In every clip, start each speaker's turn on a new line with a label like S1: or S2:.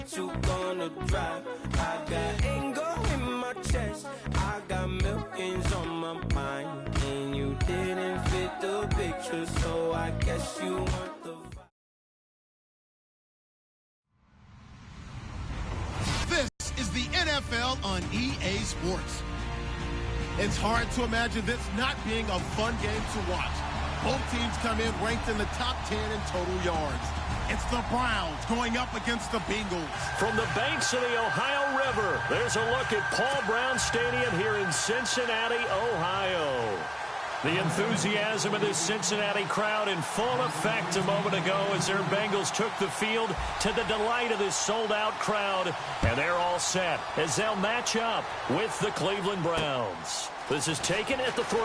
S1: what you gonna drive. I got anger in my chest, I got millions on my mind, and you didn't fit the picture, so I guess you want the vibe.
S2: This is the NFL on EA Sports. It's hard to imagine this not being a fun game to watch. Both teams come in ranked in the top 10 in total yards. It's the Browns going up against the Bengals.
S3: From the banks of the Ohio River, there's a look at Paul Brown Stadium here in Cincinnati, Ohio. The enthusiasm of this Cincinnati crowd in full effect a moment ago as their Bengals took the field to the delight of this sold-out crowd. And they're all set as they'll match up with the Cleveland Browns. This is taken at the 3.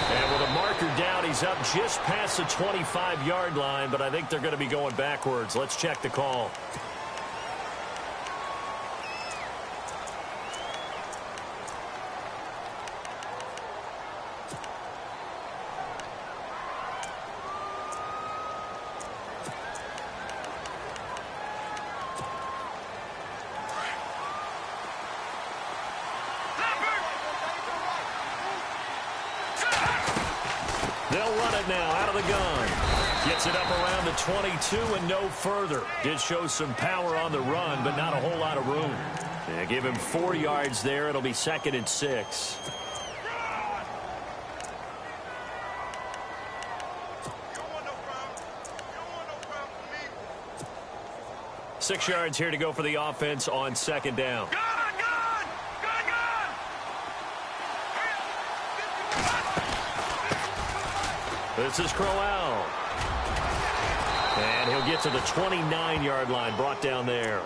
S3: And with a marker down, he's up just past the 25-yard line, but I think they're going to be going backwards. Let's check the call. They'll run it now out of the gun. Gets it up around the 22 and no further. Did show some power on the run, but not a whole lot of room. Yeah, give him 4 yards there. It'll be 2nd and 6. Six yards here to go for the offense on 2nd down. This is Crowell. And he'll get to the 29-yard line, brought down there.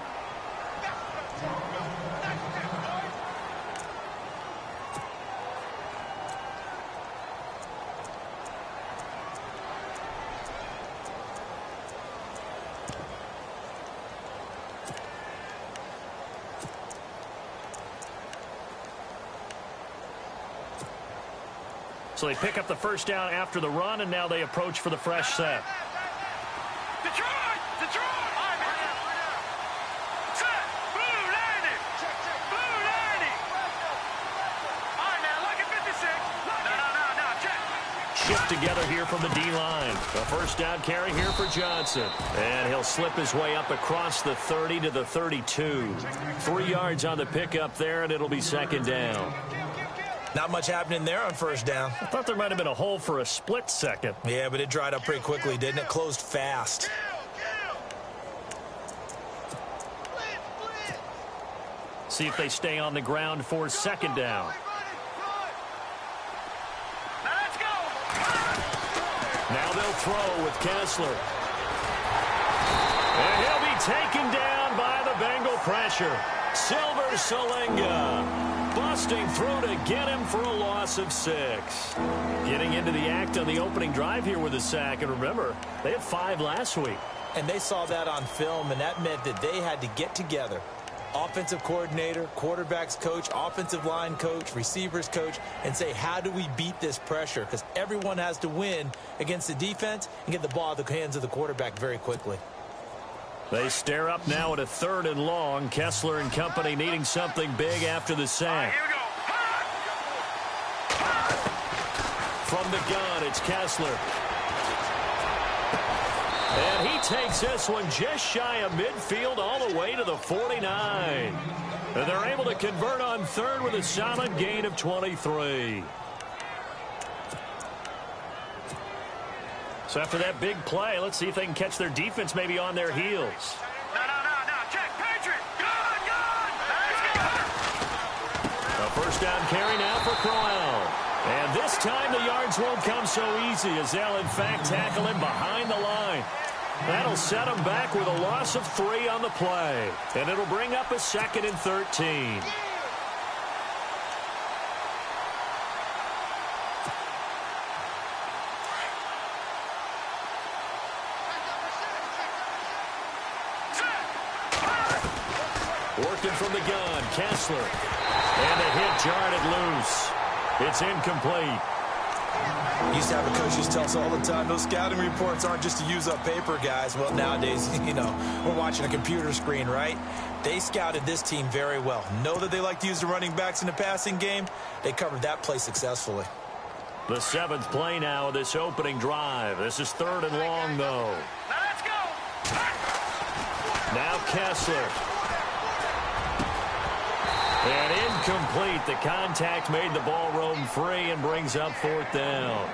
S3: So they pick up the first down after the run, and now they approach for the fresh set.
S4: Detroit! Detroit! Set! Blue 90! Blue 90! All right, now, look at 56. No, check.
S3: Shift together here from the D-line. A first down carry here for Johnson. And he'll slip his way up across the 30 to the 32. 3 yards on the pickup there, and it'll be 2nd down.
S5: Not much happening there on first down.
S3: I thought there might have been a hole for a split second.
S5: Yeah, but it dried up pretty quickly, didn't it? Closed fast.
S3: See if they stay on the ground for 2nd down.
S4: Now let's go.
S3: Now they'll throw with Kessler. And he'll be taken down by the Bengal pressure. Silver Salinga busting through to get him for a loss of 6. Getting into the act on the opening drive here with a sack. And remember, they had 5 last week.
S5: And they saw that on film, and that meant that they had to get together. Offensive coordinator, quarterbacks coach, offensive line coach, receivers coach, and say, how do we beat this pressure? Because everyone has to win against the defense and get the ball out of the hands of the quarterback very quickly.
S3: They stare up now at a 3rd and long. Kessler and company needing something big after the sack.
S4: Here we go.
S3: From the gun, it's Kessler. And he takes this one just shy of midfield all the way to the 49. And they're able to convert on 3rd with a solid gain of 23. So after that big play, let's see if they can catch their defense maybe on their heels.
S4: No. Check. Patriot. Gun. Let's go.
S3: A first down carry now for Crowell. And this time the yards won't come so easy as they'll in fact tackle him behind the line. That'll set him back with a loss of 3 on the play. And it'll bring up a 2nd and 13. Working from the gun, Kessler. And the hit jarred it loose. It's incomplete.
S5: Used to have a coach who tell us all the time, those scouting reports aren't just to use up paper, guys. Well, nowadays, we're watching a computer screen, right? They scouted this team very well. Know that they like to use the running backs in the passing game. They covered that play successfully.
S3: The 7th play now of this opening drive. This is 3rd and long, though.
S4: Now let's go.
S3: Now Kessler. And incomplete. The contact made the ball roam free and brings up 4th down.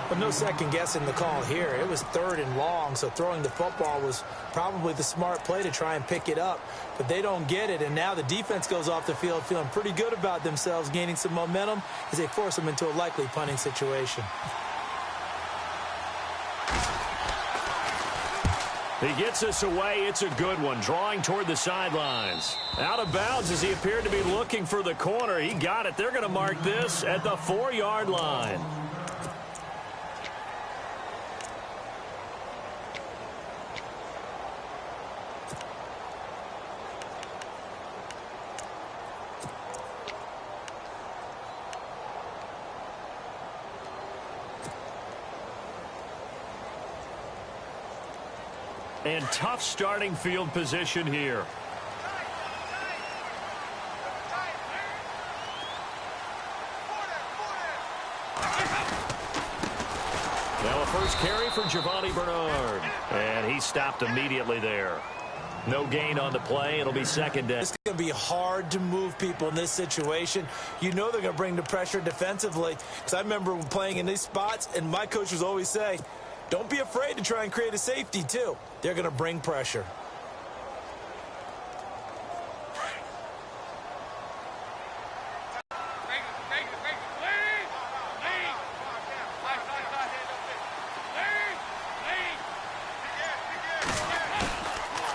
S5: But no second guessing the call here. It was 3rd and long, so throwing the football was probably the smart play to try and pick it up. But they don't get it, and now the defense goes off the field feeling pretty good about themselves, gaining some momentum as they force them into a likely punting situation.
S3: He gets us away. It's a good one. Drawing toward the sidelines. Out of bounds as he appeared to be looking for the corner. He got it. They're going to mark this at the 4-yard line. And tough starting field position here. Now a first carry for Giovanni Bernard. And he stopped immediately there. No gain on the play. It'll be 2nd down.
S5: It's going to be hard to move people in this situation. You know they're going to bring the pressure defensively. Because I remember playing in these spots, and my coach was always saying, don't be afraid to try and create a safety, too. They're going to bring pressure.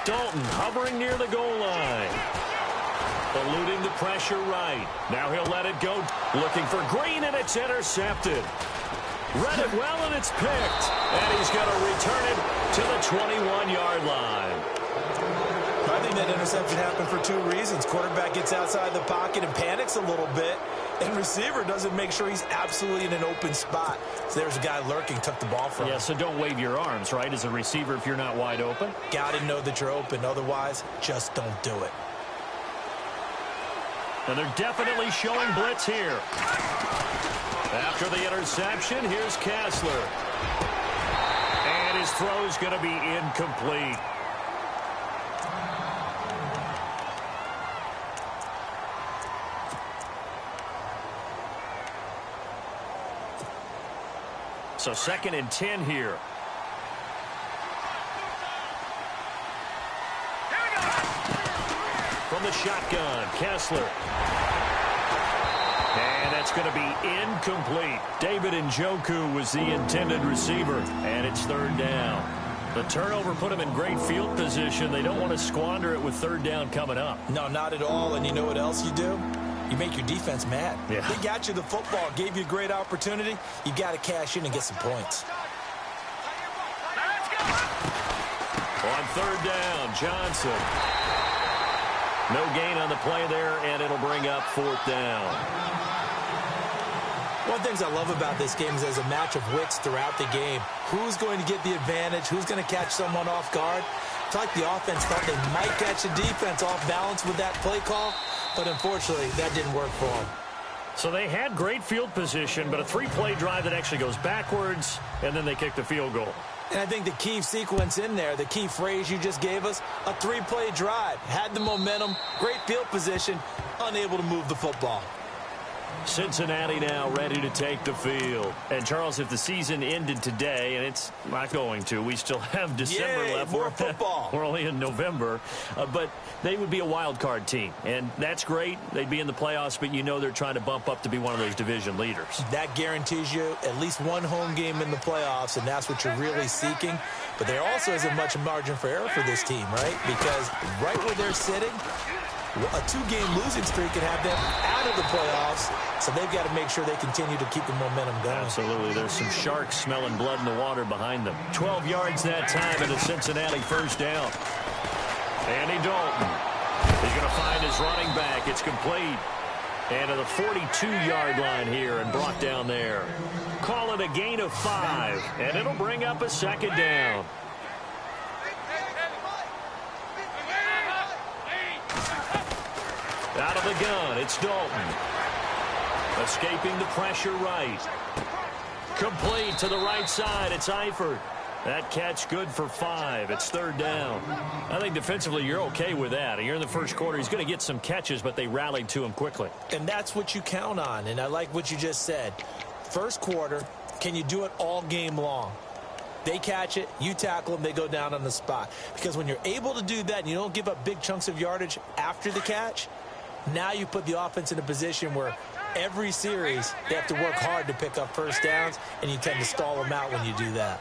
S3: Dalton hovering near the goal line. Eluding the pressure right. Now he'll let it go. Looking for Green, and it's intercepted. Read it well, and it's picked. And he's going to return it to the 21-yard line.
S5: I think that interception happened for 2 reasons. Quarterback gets outside the pocket and panics a little bit. And receiver doesn't make sure he's absolutely in an open spot. So there's a guy lurking, took the ball from him.
S3: Yeah, so don't wave your arms, right, as a receiver if you're not wide open.
S5: Got to know that you're open. Otherwise, just don't do it.
S3: And they're definitely showing blitz here. After the interception, here's Kessler. And his throw's going to be incomplete. So 2nd and 10 here. From the shotgun, Kessler. And that's going to be incomplete. David Njoku was the intended receiver, and it's 3rd down. The turnover put him in great field position. They don't want to squander it with 3rd down coming up.
S5: No, not at all. And you know what else you do? You make your defense mad.
S3: Yeah.
S5: They got you the football, gave you a great opportunity. You got to cash in and get some points.
S3: On 3rd down, Johnson. No gain on the play there, and it'll bring up 4th down.
S5: One of the things I love about this game is there's a match of wits throughout the game. Who's going to get the advantage? Who's going to catch someone off guard? It's like the offense thought they might catch the defense off balance with that play call, but unfortunately, that didn't work for them.
S3: So they had great field position, but a 3-play drive that actually goes backwards, and then they kick the field goal.
S5: And I think the key sequence in there, the key phrase you just gave us, a 3-play drive. Had the momentum, great field position, unable to move the football.
S3: Cincinnati now ready to take the field. And, Charles, if the season ended today, and it's not going to, we still have December left.
S5: More football.
S3: We're only in November. But they would be a wild card team. And that's great. They'd be in the playoffs, but you know they're trying to bump up to be one of those division leaders.
S5: That guarantees you at least one home game in the playoffs, and that's what you're really seeking. But there also isn't much margin for error for this team, right? Because right where they're sitting, a 2-game losing streak could have them out of the playoffs, so they've got to make sure they continue to keep the momentum going.
S3: Absolutely. There's some sharks smelling blood in the water behind them. 12 yards that time and a Cincinnati 1st down. Andy Dalton. He's going to find his running back. It's complete. And to the 42-yard line here and brought down there. Call it a gain of 5, and it'll bring up a second down. Out of the gun, it's Dalton. Escaping the pressure right. Complete to the right side, it's Eifert. That catch good for 5. It's third down. I think defensively you're okay with that. You're in the first quarter. He's going to get some catches, but they rallied to him quickly.
S5: And that's what you count on, and I like what you just said. First quarter, can you do it all game long? They catch it, you tackle them, they go down on the spot. Because when you're able to do that and you don't give up big chunks of yardage after the catch, now you put the offense in a position where every series they have to work hard to pick up first downs, and you tend to stall them out when you do that.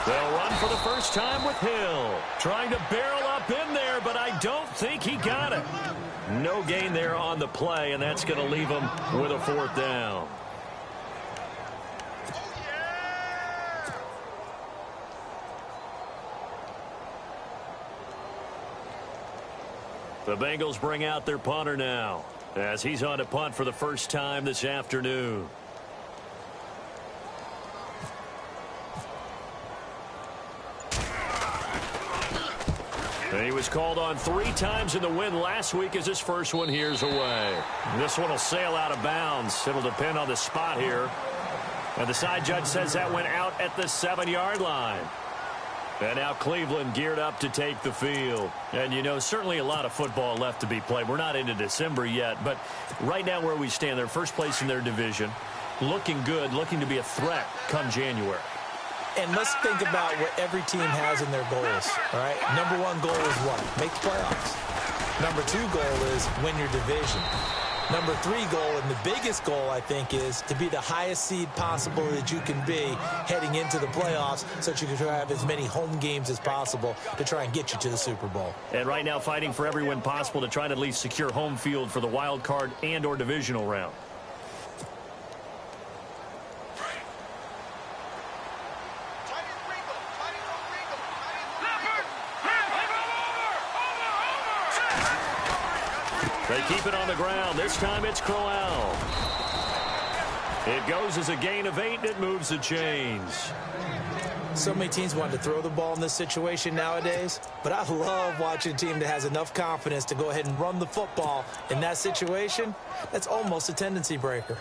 S3: They'll run for the first time with Hill. Trying to barrel up in there, but I don't think he got it. No gain there on the play, and that's going to leave him with a fourth down. The Bengals bring out their punter now, as he's on to punt for the first time this afternoon. And he was called on 3 times in the win last week as his first one here's away. This one will sail out of bounds. It'll depend on the spot here. And the side judge says that went out at the 7-yard line. And now Cleveland geared up to take the field. And, you know, certainly a lot of football left to be played. We're not into December yet, but right now where we stand, they're first place in their division. Looking good, looking to be a threat come January.
S5: And let's think about what every team has in their goals, all right? Number 1 goal is what? Make the playoffs. Number 2 goal is win your division. Number 3 goal, and the biggest goal, I think, is to be the highest seed possible that you can be heading into the playoffs so that you can have as many home games as possible to try and get you to the Super Bowl.
S3: And right now fighting for every win possible to try to at least secure home field for the wild card and or divisional round. They keep it on the ground. This time it's Crowell. It goes as a gain of 8, and it moves the chains.
S5: So many teams want to throw the ball in this situation nowadays, but I love watching a team that has enough confidence to go ahead and run the football in that situation. That's almost a tendency breaker.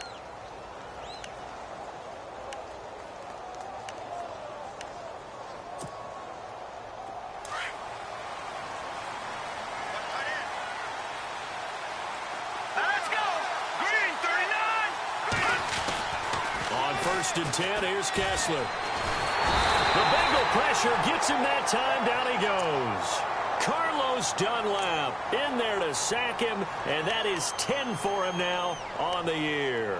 S3: First and 10, here's Kessler. The Bengal pressure gets him that time. Down he goes. Carlos Dunlap in there to sack him, and that is 10 for him now on the year.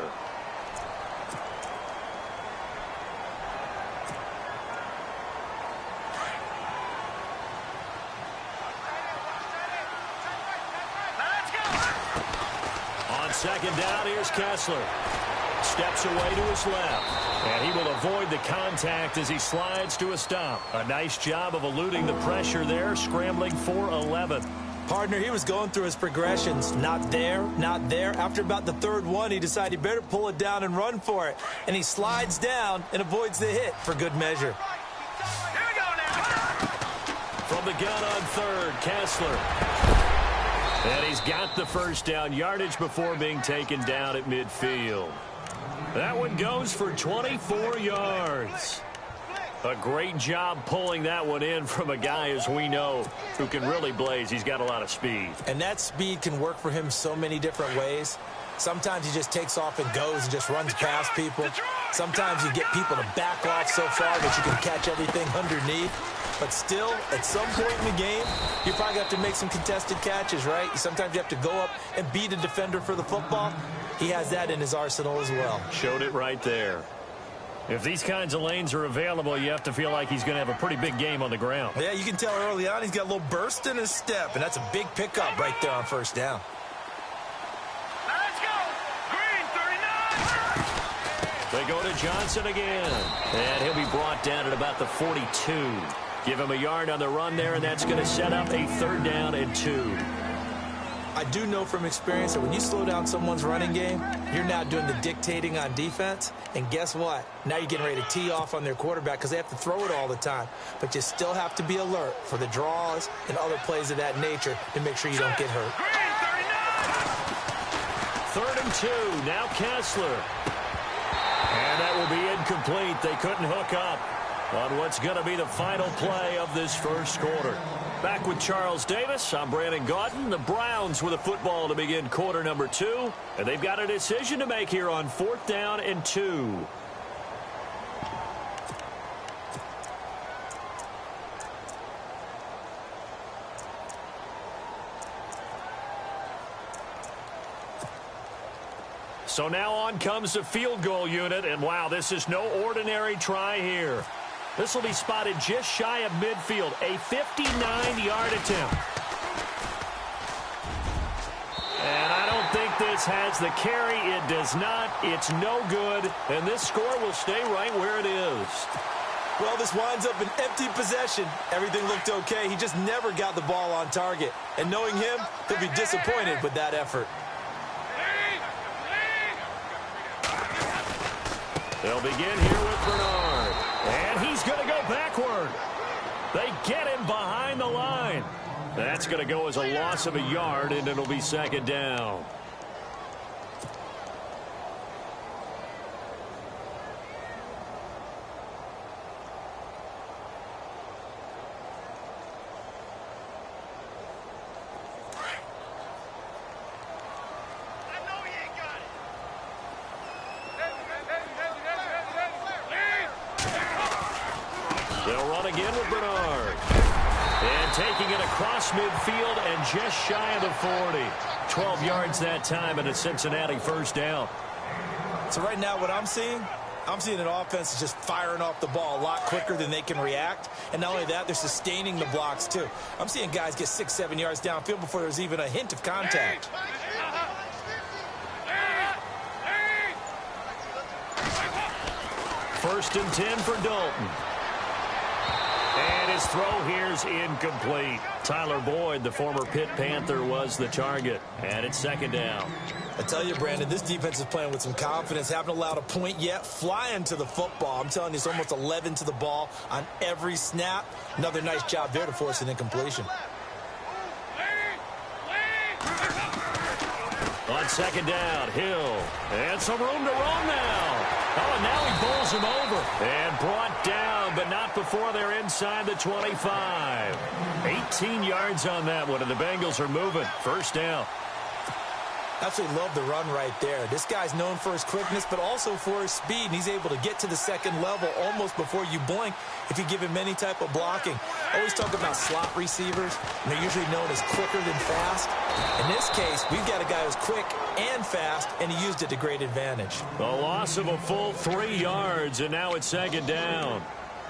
S3: On second down, here's Kessler. Steps away to his left, and he will avoid the contact as he slides to a stop. A nice job of eluding the pressure there, scrambling for 11.
S5: Partner, he was going through his progressions. Not there, not there. After about the 3rd one, he decided he better pull it down and run for it. And he slides down and avoids the hit for good measure.
S3: From the gun on 3rd, Kessler. And he's got the first down yardage before being taken down at midfield. That one goes for 24 yards. A great job pulling that one in from a guy, as we know, who can really blaze. He's got a lot of speed.
S5: And that speed can work for him so many different ways. Sometimes he just takes off and goes and just runs past people. Sometimes you get people to back off so far that you can catch everything underneath. But still, at some point in the game, you probably have to make some contested catches, right? Sometimes you have to go up and beat a defender for the football. He has that in his arsenal as well.
S3: Showed it right there. If these kinds of lanes are available, you have to feel like he's going to have a pretty big game on the ground.
S5: Yeah, you can tell early on he's got a little burst in his step, and that's a big pickup right there on first down.
S4: Let's go! Green 39!
S3: They go to Johnson again, and he'll be brought down at about the 42. Give him a yard on the run there, and that's going to set up a 3rd down and 2.
S5: I do know from experience that when you slow down someone's running game, you're now doing the dictating on defense. And guess what? Now you're getting ready to tee off on their quarterback because they have to throw it all the time. But you still have to be alert for the draws and other plays of that nature to make sure you don't get hurt.
S3: 3rd and 2. Now Kessler. And that will be incomplete. They couldn't hook up on what's going to be the final play of this first quarter. Back with Charles Davis, I'm Brandon Gaudin. The Browns with a football to begin quarter number 2. And they've got a decision to make here on 4th down and 2. So now on comes the field goal unit. And wow, this is no ordinary try here. This will be spotted just shy of midfield, a 59-yard attempt. And I don't think this has the carry. It does not. It's no good. And this score will stay right where it is.
S5: Well, this winds up an empty possession. Everything looked okay. He just never got the ball on target. And knowing him, he'll be disappointed with that effort.
S3: They'll begin here with Bernard. And he's going to go backward. They get him behind the line. That's going to go as a loss of a yard, and it'll be 2nd down. They'll run again with Bernard. And taking it across midfield and just shy of the 40. 12 yards that time and a Cincinnati 1st down.
S5: So right now what I'm seeing an offense is just firing off the ball a lot quicker than they can react. And not only that, they're sustaining the blocks too. I'm seeing guys get 6-7 yards downfield before there's even a hint of contact.
S3: 1st and 10 for Dalton. And his throw here's incomplete. Tyler Boyd, the former Pitt Panther, was the target. And it's 2nd down.
S5: I tell you, Brandon, this defense is playing with some confidence. Haven't allowed a point yet. Flying to the football. I'm telling you, it's almost 11 to the ball on every snap. Another nice job there to force an incompletion.
S3: On 2nd down, Hill. And some room to run now. Oh, and now he bowls him over. And brought down, but not before they're inside the 25. 18 yards on that one, and the Bengals are moving. 1st down.
S5: Absolutely love the run right there. This guy's known for his quickness, but also for his speed. And he's able to get to the 2nd level almost before you blink if you give him any type of blocking. Always talk about slot receivers, and they're usually known as quicker than fast. In this case, we've got a guy who's quick and fast, and he used it to great advantage.
S3: The loss of a full 3 yards, and now it's 2nd down.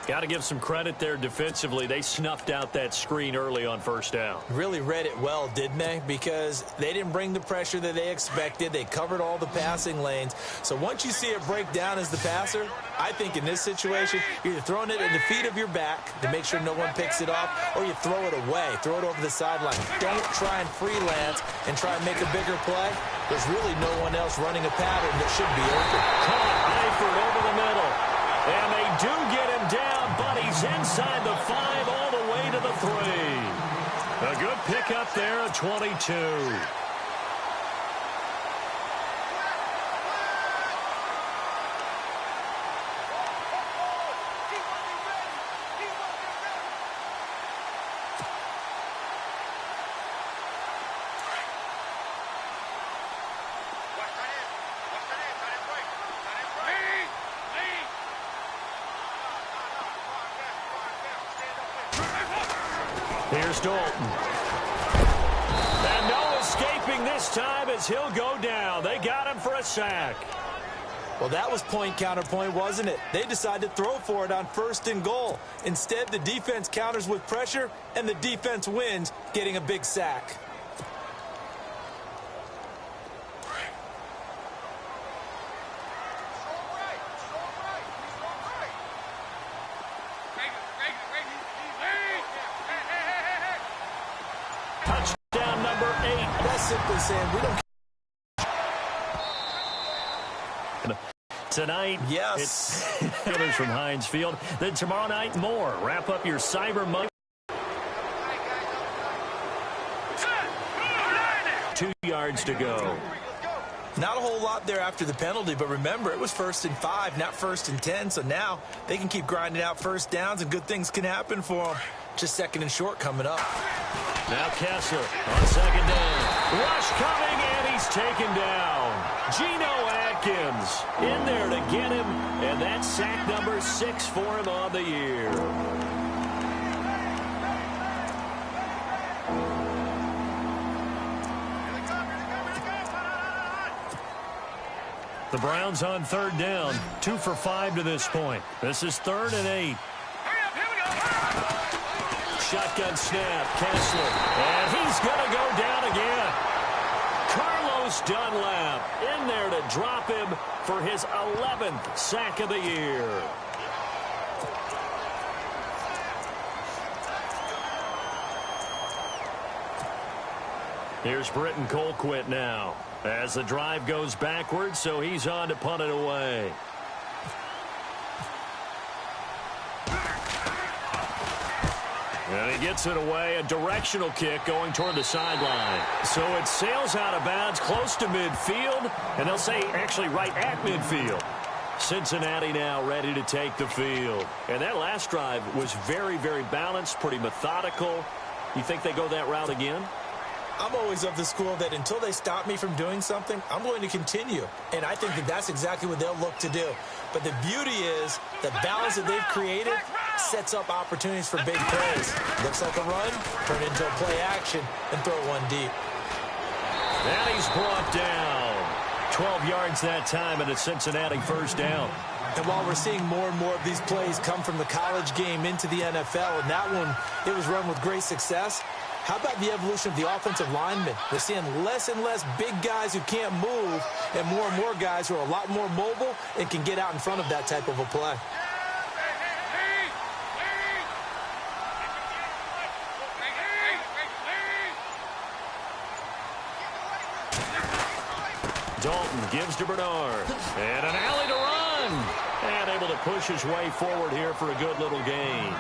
S3: Got to give some credit there defensively. They snuffed out that screen early on 1st down.
S5: Really read it well, didn't they? Because they didn't bring the pressure that they expected. They covered all the passing lanes. So once you see it break down as the passer, I think in this situation, you're either throwing it at the feet of your back to make sure no one picks it off, or you throw it away. Throw it over the sideline. Don't try and freelance and try and make a bigger play. There's really no one else running a pattern that should be open.
S3: Eifert over the middle. And they do get him down, but he's inside the 5 all the way to the 3. A good pickup there at 22. Here's Dalton. And no escaping this time as he'll go down. They got him for a sack.
S5: Well, that was point counterpoint, wasn't it? They decided to throw for it on 1st and goal. Instead, the defense counters with pressure, and the defense wins, getting a big sack. simply saying, we don't.
S3: Tonight,
S5: yes,
S3: it's from Heinz Field. Then tomorrow night, more. Wrap up your Cyber Monday. 2 yards to go.
S5: Not a whole lot there after the penalty, but remember, it was 1st and 5, not 1st and 10, so now they can keep grinding out first downs and good things can happen for them. Just 2nd and short coming up.
S3: Now Kessler on 2nd down. Rush coming, and he's taken down. Geno Atkins in there to get him, and that's sack number 6 for him on the year. The Browns on 3rd down, 2 for 5 to this point. This is 3rd and 8. Shotgun snap, Kessler, and he's going to go down again. Carlos Dunlap in there to drop him for his 11th sack of the year. Here's Britton Colquitt now as the drive goes backwards, so he's on to punt it away. And he gets it away, a directional kick going toward the sideline. So it sails out of bounds close to midfield, and they'll say actually right at midfield. Cincinnati now ready to take the field. And that last drive was very, very balanced, pretty methodical. You think they go that route again?
S5: I'm always of the school that until they stop me from doing something, I'm going to continue. And I think that that's exactly what they'll look to do. But the beauty is the balance that they've created sets up opportunities for big plays. Looks like a run, turn into a play action, and throw one deep.
S3: And he's brought down. 12 yards that time, and a Cincinnati 1st down.
S5: And while we're seeing more and more of these plays come from the college game into the NFL, and that one, it was run with great success, how about the evolution of the offensive linemen? We're seeing less and less big guys who can't move and more guys who are a lot more mobile and can get out in front of that type of a play.
S3: Dalton gives to Bernard. And an alley to run. And able to push his way forward here for a good little gain.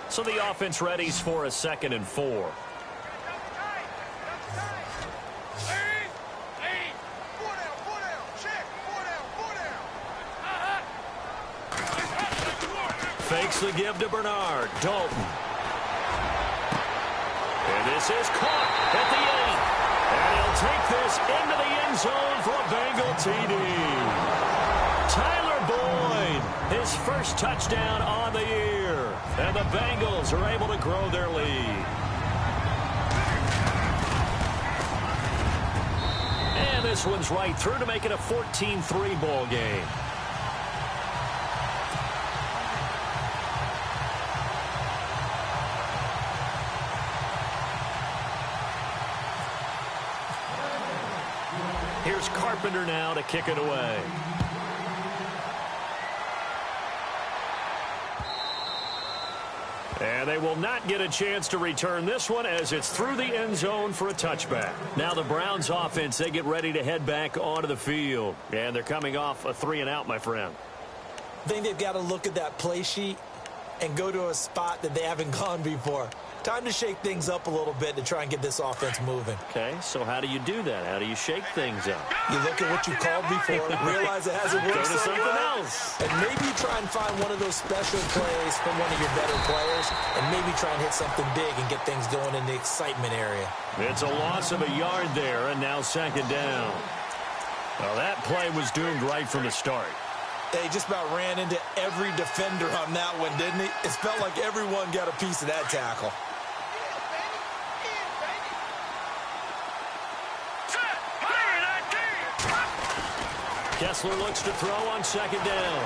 S3: So the offense readies for a 2nd and 4. Fakes the give to Bernard. Dalton. And this is caught at the 8. And he'll take this into the end zone for a Bengal TD. Tyler Boyd, his first touchdown on the year. And the Bengals are able to grow their lead. And this one's right through to make it a 14-3 ball game. Here's Carpenter now to kick it away. And they will not get a chance to return this one as it's through the end zone for a touchback. Now the Browns offense, they get ready to head back onto the field. And they're coming off a 3-and-out, my friend.
S5: I think they've got to look at that play sheet and go to a spot that they haven't gone before. Time to shake things up a little bit to try and get this offense moving.
S3: Okay, so how do you do that? How do you shake things up?
S5: You look at what you called before, realize it hasn't worked so
S3: something
S5: well,
S3: else.
S5: and maybe try and find one of those special plays from one of your better players, and maybe try and hit something big and get things going in the excitement area.
S3: It's a loss of a yard there, and now 2nd down. Well, that play was doomed right from the start.
S5: They just about ran into every defender on that one, didn't he? It felt like everyone got a piece of that tackle.
S3: Kessler looks to throw on 2nd down.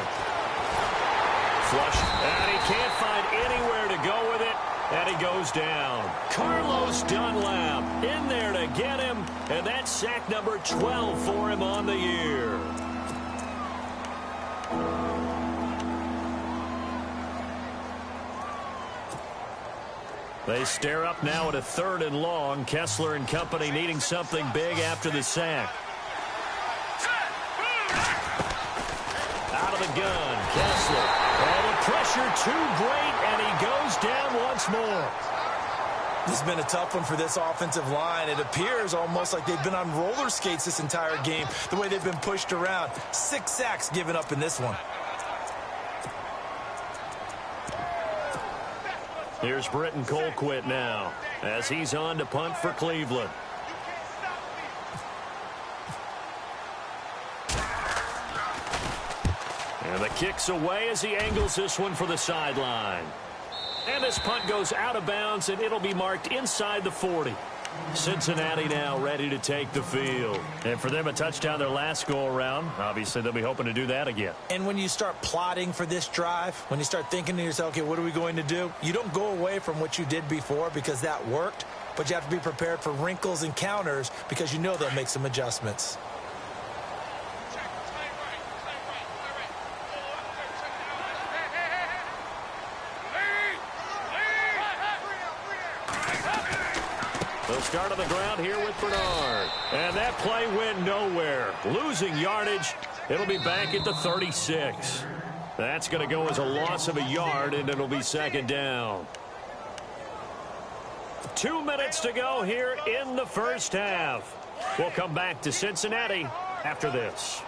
S3: Flush, and he can't find anywhere to go with it, and he goes down. Carlos Dunlap in there to get him, and that's sack number 12 for him on the year. They stare up now at a 3rd and long. Kessler and company needing something big after the sack. Out of the gun, Kessler. Oh, the pressure too great, and he goes down once more.
S5: This has been a tough one for this offensive line. It appears almost like they've been on roller skates this entire game, the way they've been pushed around. 6 sacks given up in this one.
S3: Here's Britton Colquitt now as he's on to punt for Cleveland. And the kick's away as he angles this one for the sideline. And this punt goes out of bounds, and it'll be marked inside the 40. Cincinnati now ready to take the field. And for them, a touchdown their last go-around. Obviously, they'll be hoping to do that again.
S5: And when you start plotting for this drive, when you start thinking to yourself, okay, what are we going to do? You don't go away from what you did before because that worked, but you have to be prepared for wrinkles and counters because you know they'll make some adjustments.
S3: They'll start on the ground here with Bernard. And that play went nowhere. Losing yardage. It'll be back at the 36. That's going to go as a loss of a yard, and it'll be 2nd down. 2 minutes to go here in the first half. We'll come back to Cincinnati after this.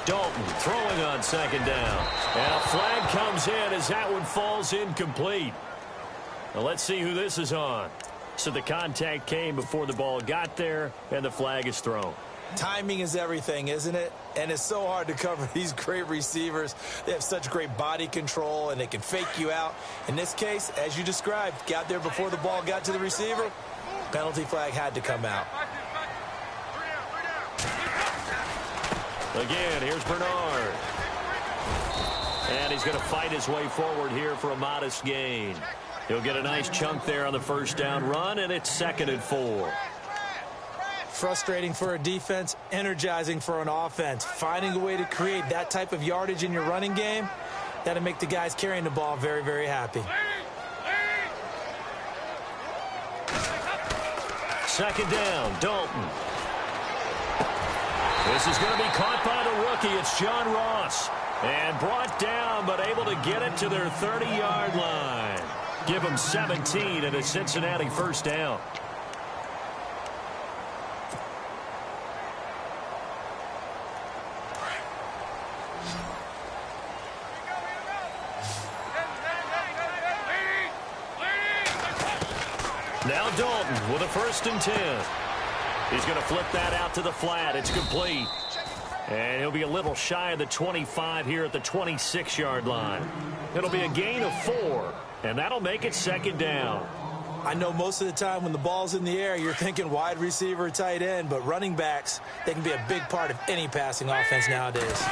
S3: Dalton throwing on 2nd down. And a flag comes in as that one falls incomplete. Now let's see who this is on. So the contact came before the ball got there, and the flag is thrown.
S5: Timing is everything, isn't it? And it's so hard to cover these great receivers. They have such great body control, and they can fake you out. In this case, as you described, got there before the ball got to the receiver. Penalty flag had to come out.
S3: Again, here's Bernard. And he's going to fight his way forward here for a modest gain. He'll get a nice chunk there on the 1st down run, and it's 2nd and 4.
S5: Frustrating for a defense, energizing for an offense. Finding a way to create that type of yardage in your running game, that'll make the guys carrying the ball very, very happy.
S3: 2nd down, Dalton. This is going to be caught by the rookie. It's John Ross. And brought down, but able to get it to their 30-yard line. Give them 17 and a Cincinnati 1st down. Now Dalton with a 1st and 10. He's going to flip that out to the flat. It's complete. And he'll be a little shy of the 25 here at the 26-yard line. It'll be a gain of 4, and that'll make it 2nd down.
S5: I know most of the time when the ball's in the air, you're thinking wide receiver, tight end, but running backs, they can be a big part of any passing offense nowadays.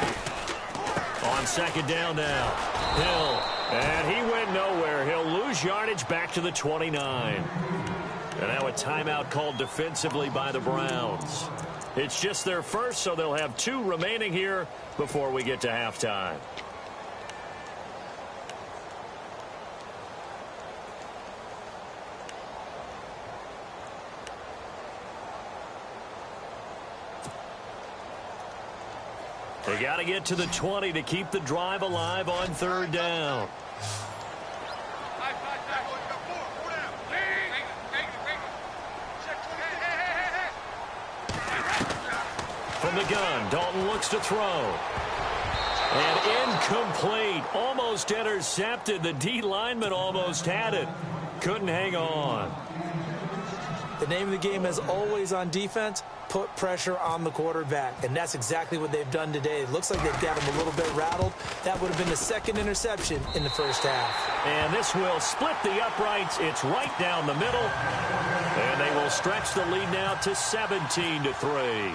S3: On 2nd down now, Hill, and he went nowhere. He'll lose yardage back to the 29. And now a timeout called defensively by the Browns. It's just their first, so they'll have 2 remaining here before we get to halftime. They got to get to the 20 to keep the drive alive on 3rd down. From the gun, Dalton looks to throw. And incomplete. Almost intercepted. The D lineman almost had it. Couldn't hang on.
S5: The name of the game is always on defense, put pressure on the quarterback. And that's exactly what they've done today. It looks like they've got him a little bit rattled. That would have been the 2nd interception in the 1st half.
S3: And this will split the uprights. It's right down the middle. And they will stretch the lead now to 17-3.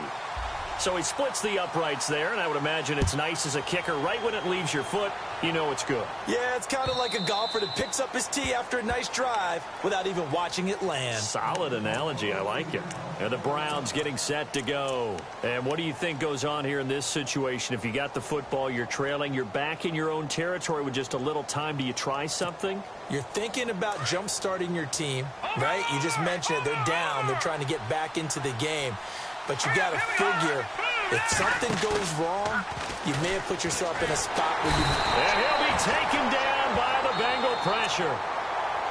S3: So he splits the uprights there, and I would imagine it's nice as a kicker right when it leaves your foot. you know it's good.
S5: Yeah, it's kind of like a golfer that picks up his tee after a nice drive without even watching it land.
S3: Solid analogy. I like it. And the Browns getting set to go. And what do you think goes on here in this situation? If you got the football, you're trailing, you're back in your own territory with just a little time. Do you try something?
S5: You're thinking about jump-starting your team, right? You just mentioned it. They're down. They're trying to get back into the game. But you got to figure, if something goes wrong, you may have put yourself in a spot where you...
S3: And he'll be taken down by the Bengal pressure.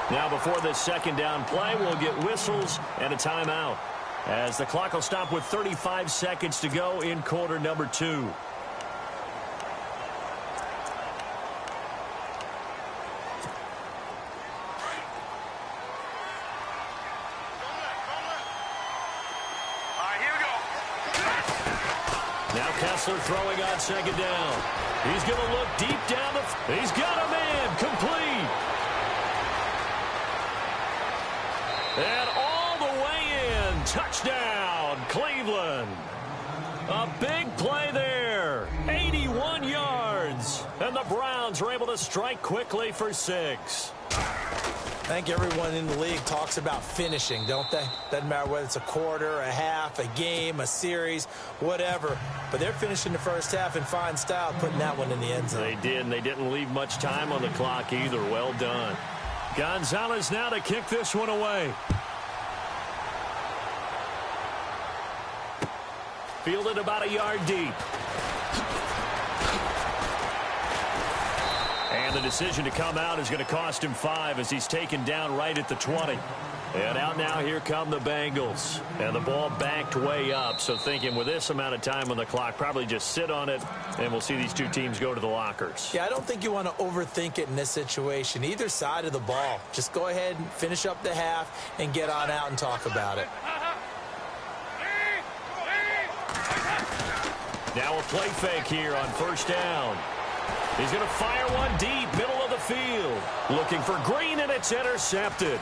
S3: Now, before this second down play, we'll get whistles and a timeout, as the clock will stop with 35 seconds to go in quarter number 2. Now Kessler throwing on second down. He's going to look deep down the... He's got a man complete. And all the way in. Touchdown, Cleveland. A big play there. 81 yards. And the Browns are able to strike quickly for 6.
S5: I think everyone in the league talks about finishing, don't they? Doesn't matter whether it's a quarter, a half, a game, a series, whatever. But they're finishing the first half in fine style, putting that one in the end zone.
S3: They did, and they didn't leave much time on the clock either. Well done. Gonzalez now to kick this one away. Fielded about a yard deep. And the decision to come out is going to cost him 5 as he's taken down right at the 20. And out now, here come the Bengals. And the ball backed way up. So thinking with this amount of time on the clock, probably just sit on it, and we'll see these two teams go to the lockers.
S5: Yeah, I don't think you want to overthink it in this situation. Either side of the ball. Just go ahead and finish up the half and get on out and talk about it.
S3: Now a play fake here on first down. He's going to fire one deep, middle of the field. Looking for Green, and it's intercepted.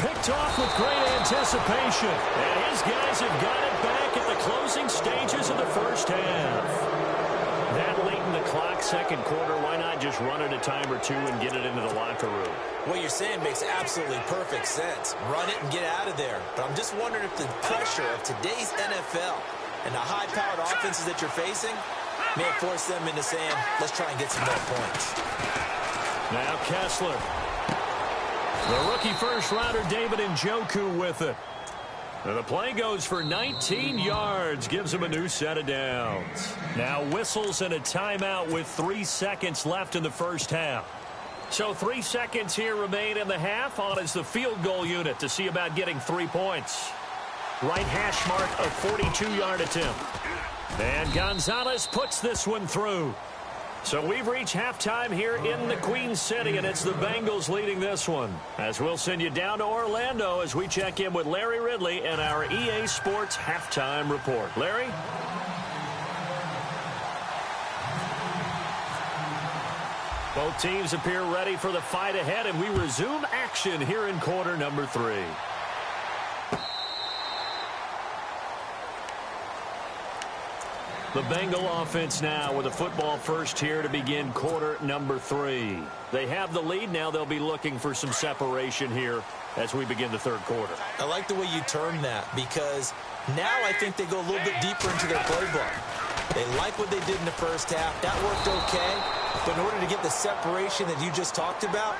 S3: Picked off with great anticipation. And his guys have got it back at the closing stages of the first half. That late in the clock, second quarter, why not just run it a time or two and get it into the locker room?
S5: What you're saying makes absolutely perfect sense. Run it and get out of there. But I'm just wondering if the pressure of today's NFL and the high-powered offenses that you're facing may have forced them into saying, let's try and get some more points.
S3: Now Kessler. The rookie first-rounder David Njoku with it. And the play goes for 19 yards, gives him a new set of downs. Now whistles and a timeout with 3 seconds left in the first half. So 3 seconds here remain in the half. On is the field goal unit to see about getting 3 points. Right hash mark, a 42-yard attempt. And Gonzalez puts this one through. So we've reached halftime here in the Queen City, and it's the Bengals leading this one. As we'll send you down to Orlando as we check in with Larry Ridley and our EA Sports Halftime Report. Larry? Both teams appear ready for the fight ahead, and we resume action here in quarter number 3. The Bengal offense now with a football first here to begin quarter number 3. They have the lead. Now they'll be looking for some separation here as we begin the third quarter.
S5: I like the way you term that, because now I think they go a little bit deeper into their playbook. They like what they did in the first half. That worked okay. But in order to get the separation that you just talked about,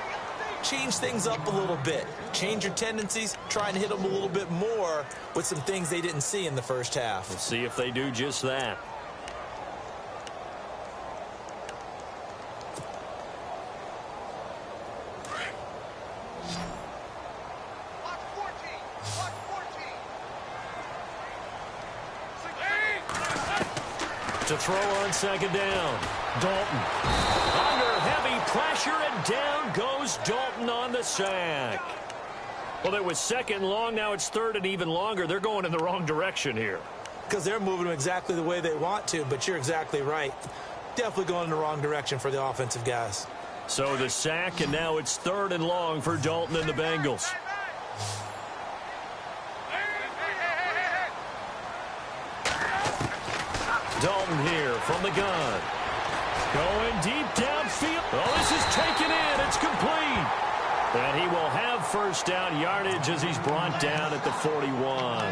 S5: change things up a little bit. Change your tendencies. Try and hit them a little bit more with some things they didn't see in the first half.
S3: Let's see if they do just that. To throw on second down. Dalton. Under heavy pressure, and down goes Dalton on the sack. Well, it was second long. Now it's third and even longer. They're going in the wrong direction here.
S5: Because they're moving them exactly the way they want to, but you're exactly right. Definitely going in the wrong direction for the offensive guys.
S3: So the sack, and now it's third and long for Dalton and the Bengals. Dalton here from the gun. Going deep downfield. Oh, this is taken in. It's complete. And he will have first down yardage as he's brought down at the 41.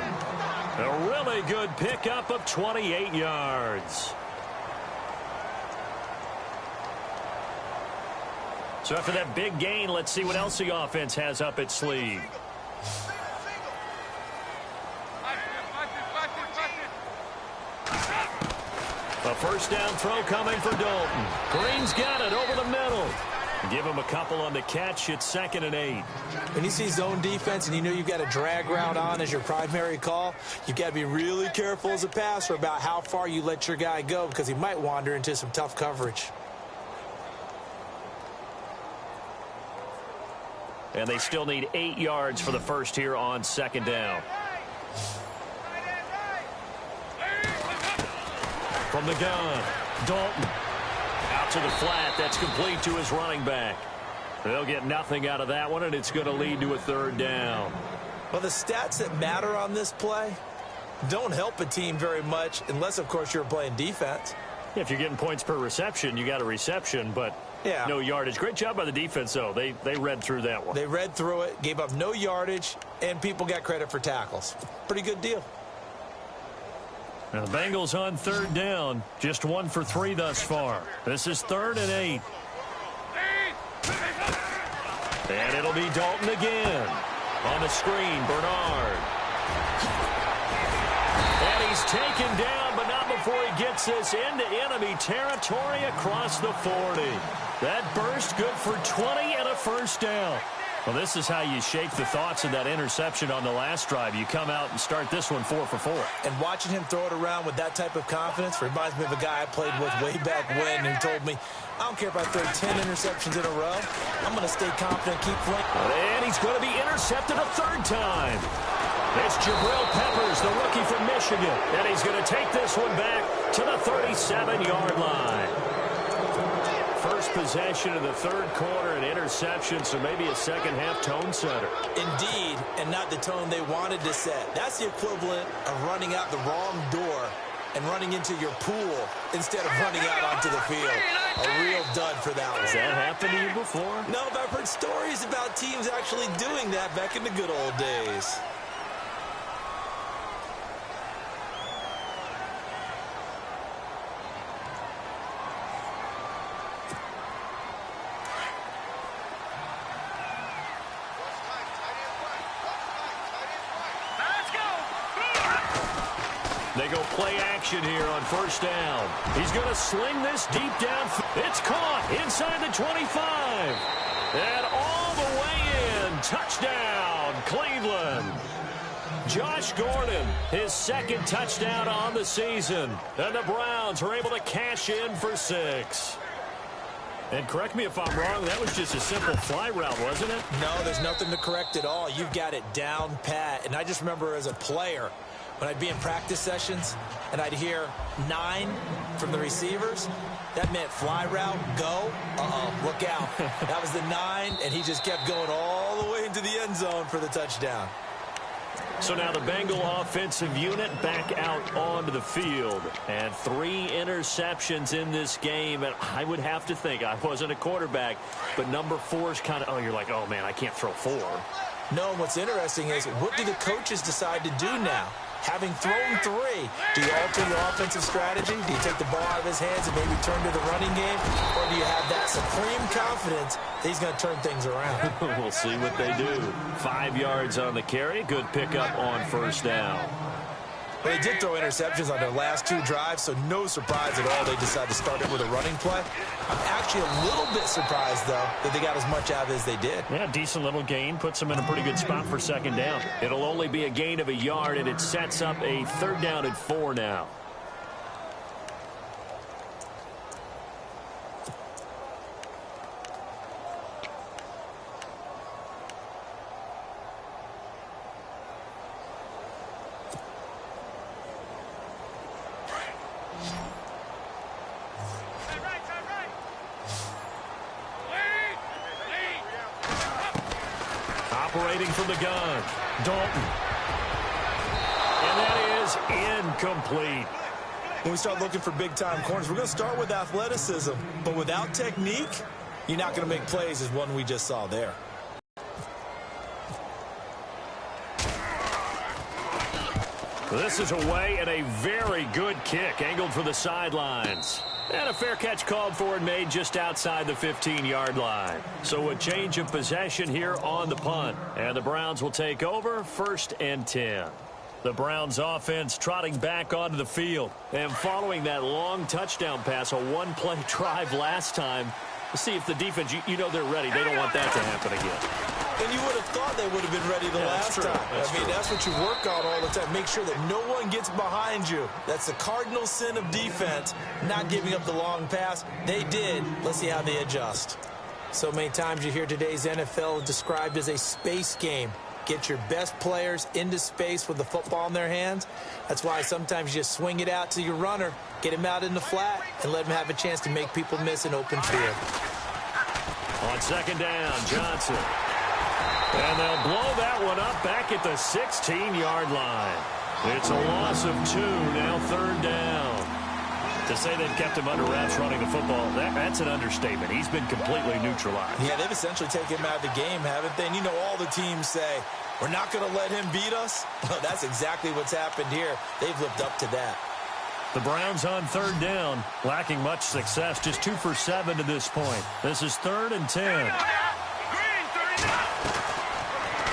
S3: A really good pickup of 28 yards. So after that big gain, let's see what else the offense has up its sleeve. A first down throw coming for Dalton. Green's got it over the middle. Give him a couple on the catch. It's 2nd and 8.
S5: When you see zone defense and you know you've got a drag route on as your primary call, you've got to be really careful as a passer about how far you let your guy go because he might wander into some tough coverage.
S3: And they still need 8 yards for the first here on 2nd down. From the gun, Dalton. Out to the flat. That's complete to his running back. They'll get nothing out of that one, and it's going to lead to a 3rd down.
S5: Well, the stats that matter on this play don't help a team very much unless, of course, you're playing defense.
S3: If you're getting points per reception, you got a reception, but no yardage. Great job by the defense, though. They read through that one.
S5: They read through it, gave up no yardage, and people got credit for tackles. Pretty good deal.
S3: Now the Bengals on 3rd down. Just 1 for 3 thus far. This is 3rd and 8. And it'll be Dalton again. On the screen, Bernard. And he's taken down, but not before he gets this into enemy territory across the 40. That burst good for 20 and a first down. Well, this is how you shake the thoughts of that interception on the last drive. You come out and start this one 4 for 4.
S5: And watching him throw it around with that type of confidence reminds me of a guy I played with way back when who told me, I don't care if I throw 10 interceptions in a row. I'm going to stay confident, keep playing.
S3: And he's going to be intercepted a 3rd time. It's Jabril Peppers, the rookie from Michigan. And he's going to take this one back to the 37-yard line. First possession of the 3rd quarter, an interception, so maybe a second-half tone setter.
S5: Indeed, and not the tone they wanted to set. That's the equivalent of running out the wrong door and running into your pool instead of running out onto the field. A real dud for that one.
S3: Has that happened to you before?
S5: No, but I've heard stories about teams actually doing that back in the good old days.
S3: They go play action here on 1st down. He's going to sling this deep down. It's caught inside the 25. And all the way in. Touchdown, Cleveland. Josh Gordon, his 2nd touchdown on the season. And the Browns are able to cash in for 6. And correct me if I'm wrong, that was just a simple fly route, wasn't it?
S5: No, there's nothing to correct at all. You've got it down pat. And I just remember as a player, when I'd be in practice sessions and I'd hear 9 from the receivers, that meant fly route, go, look out. That was the 9, and he just kept going all the way into the end zone for the touchdown.
S3: So now the Bengal offensive unit back out onto the field. And 3 interceptions in this game. And I would have to think, I wasn't a quarterback, but number 4 is kind of, you're like, oh, man, I can't throw 4.
S5: No, and what's interesting is, what do the coaches decide to do now? Having thrown 3, do you alter your offensive strategy? Do you take the ball out of his hands and maybe turn to the running game? Or do you have that supreme confidence that he's going to turn things around?
S3: We'll see what they do. 5 yards on the carry. Good pickup on 1st down.
S5: Well, they did throw interceptions on their last 2 drives, so no surprise at all they decided to start it with a running play. I'm actually a little bit surprised, though, that they got as much out of it as they did.
S3: Yeah, decent little gain. Puts them in a pretty good spot for 2nd down. It'll only be a gain of a yard, and it sets up a 3rd down and 4 now. Operating from the gun, Dalton. And that is incomplete.
S5: when we start looking for big-time corners, we're going to start with athleticism. But without technique, you're not going to make plays as one we just saw there.
S3: This is away and a very good kick, angled for the sidelines. And a fair catch called for and made just outside the 15-yard line. So a change of possession here on the punt. And the Browns will take over, 1st and 10. The Browns offense trotting back onto the field. And following that long touchdown pass, a one-play drive last time, we'll see if the defense, you know they're ready. They don't want that to happen again.
S5: And you would have thought they would have been ready the last time. That's what you work on all the time. Make sure that no one gets behind you. That's the cardinal sin of defense, not giving up the long pass. They did. Let's see how they adjust. So many times you hear today's NFL described as a space game. Get your best players into space with the football in their hands. That's why sometimes you just swing it out to your runner, get him out in the flat, and let him have a chance to make people miss an open field.
S3: On 2nd down, Johnson. And they'll blow that one up back at the 16-yard line. It's a loss of 2, now 3rd down. To say they've kept him under wraps running the football, that's an understatement. He's been completely neutralized.
S5: Yeah, they've essentially taken him out of the game, haven't they? And you know all the teams say, we're not going to let him beat us. Well, that's exactly what's happened here. They've lived up to that.
S3: The Browns on 3rd down, lacking much success, just 2 for 7 to this point. This is 3rd and 10.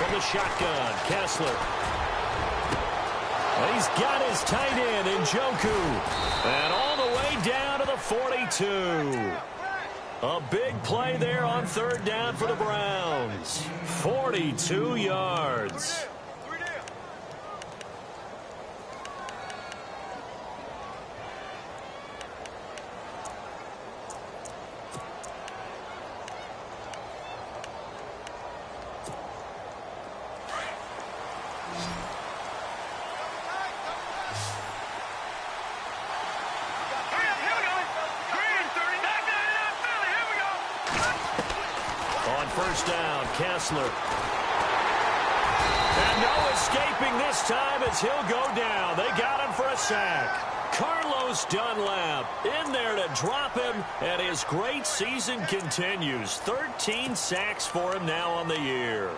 S3: From the shotgun, Kessler. He's got his tight end, Njoku. And all the way down to the 42. A big play there on 3rd down for the Browns. 42 yards. First down, Kessler. And no escaping this time as he'll go down. They got him for a sack. Carlos Dunlap in there to drop him, and his great season continues. 13 sacks for him now on the year.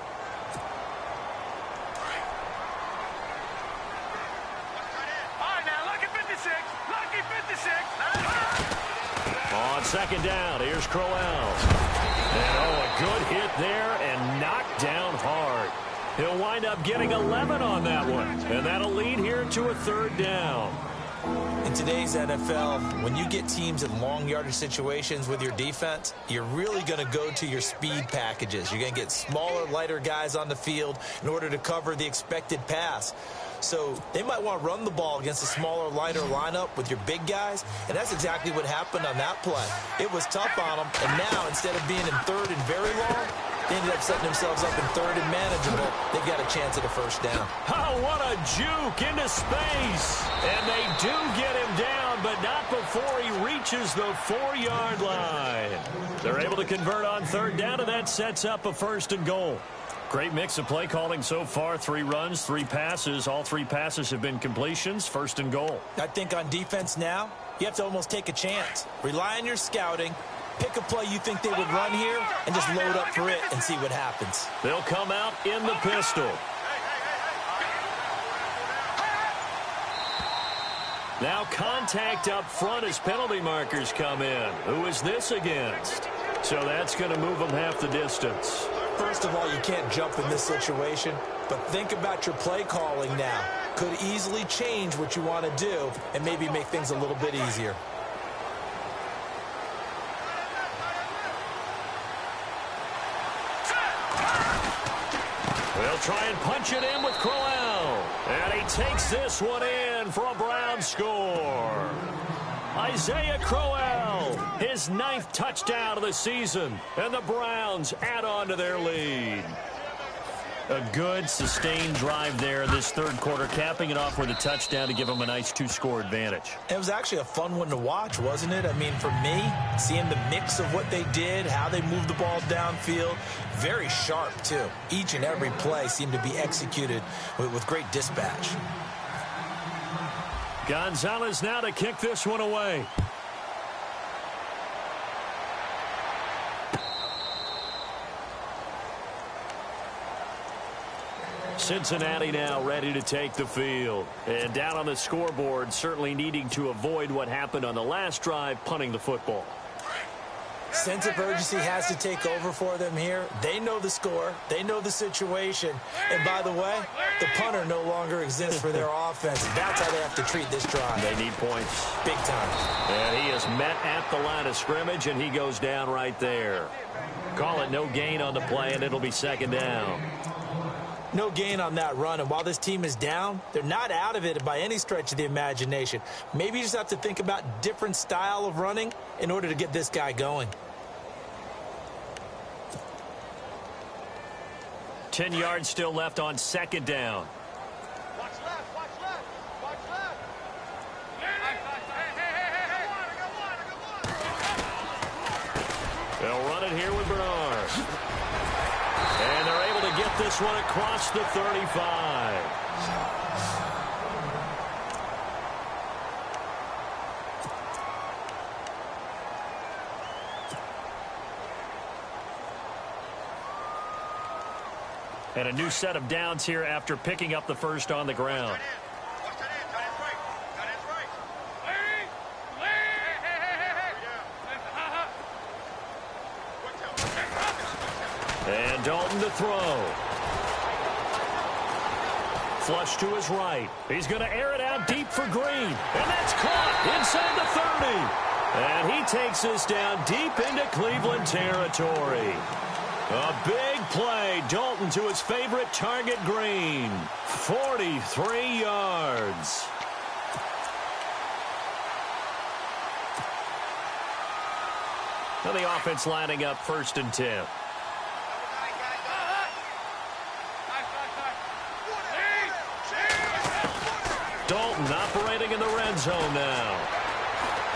S4: All right, now, lucky 56. Lucky 56.
S3: On 2nd down, here's Crowell. And, a good hit there and knocked down hard. He'll wind up getting 11 on that one. And that'll lead here to a 3rd down.
S5: In today's NFL, when you get teams in long yardage situations with your defense, you're really going to go to your speed packages. You're going to get smaller, lighter guys on the field in order to cover the expected pass. So they might want to run the ball against a smaller, lighter lineup with your big guys, and that's exactly what happened on that play. It was tough on them, and now instead of being in 3rd and very long, they ended up setting themselves up in 3rd and manageable. They've got a chance at a 1st down.
S3: Oh, what a juke into space. And they do get him down, but not before he reaches the 4-yard line. They're able to convert on 3rd down, and that sets up a 1st and goal. Great mix of play calling so far. 3 runs, 3 passes. All 3 passes have been completions. 1st and goal.
S5: I think on defense now, you have to almost take a chance. Rely on your scouting. Pick a play you think they would run here and just load up for it and see what happens.
S3: They'll come out in the pistol. Now contact up front as penalty markers come in. Who is this against? So that's going to move them half the distance.
S5: First of all, you can't jump in this situation, but think about your play calling now. Could easily change what you want to do and maybe make things a little bit easier.
S3: They'll try and punch it in with Crowell. And he takes this one in for a Browns score. Isaiah Crowell, his 9th touchdown of the season. And the Browns add on to their lead. A good, sustained drive there this 3rd quarter, capping it off with a touchdown to give them a nice 2-score advantage.
S5: It was actually a fun one to watch, wasn't it? I mean, for me, seeing the mix of what they did, how they moved the ball downfield, very sharp, too. Each and every play seemed to be executed with great dispatch.
S3: Gonzalez now to kick this one away. Cincinnati now ready to take the field. And down on the scoreboard, certainly needing to avoid what happened on the last drive, punting the football.
S5: Sense of urgency has to take over for them here. They know the score. They know the situation. And by the way, the punter no longer exists for their offense. That's how they have to treat this drive.
S3: They need points.
S5: Big time.
S3: And he is met at the line of scrimmage, and he goes down right there. Call it no gain on the play, and it'll be second down.
S5: No gain on that run, and while this team is down, they're not out of it by any stretch of the imagination. Maybe you just have to think about different style of running in order to get this guy going.
S3: 10 yards still left on second down.
S4: Watch left, watch left, watch left.
S3: They'll run it here with Bernard. And they're able to get this one across the 35. And a new set of downs here after picking up the first on the ground.
S4: Watch that in, tight end right. Tight end's right.
S3: And Dalton to throw. Flush to his right. He's going to air it out deep for Green. And that's caught inside the 30. And he takes this down deep into Cleveland territory. A big play. Dalton to his favorite target, Green. 43 yards. Now the offense lining up 1st and 10. Dalton operating in the red zone now.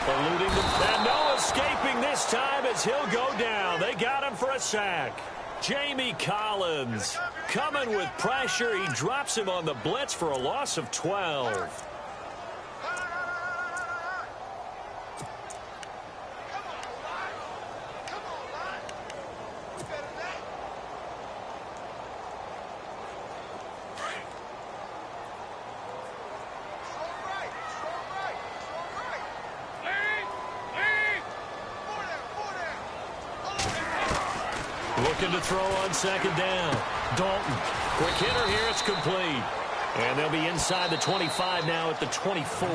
S3: Eluding the... And no escaping this time as he'll go down. They got him for a sack. Jamie Collins coming with pressure. He drops him on the blitz for a loss of 12. Looking to throw on second down. Dalton. Quick hitter here. It's complete. And they'll be inside the 25 now at the 24.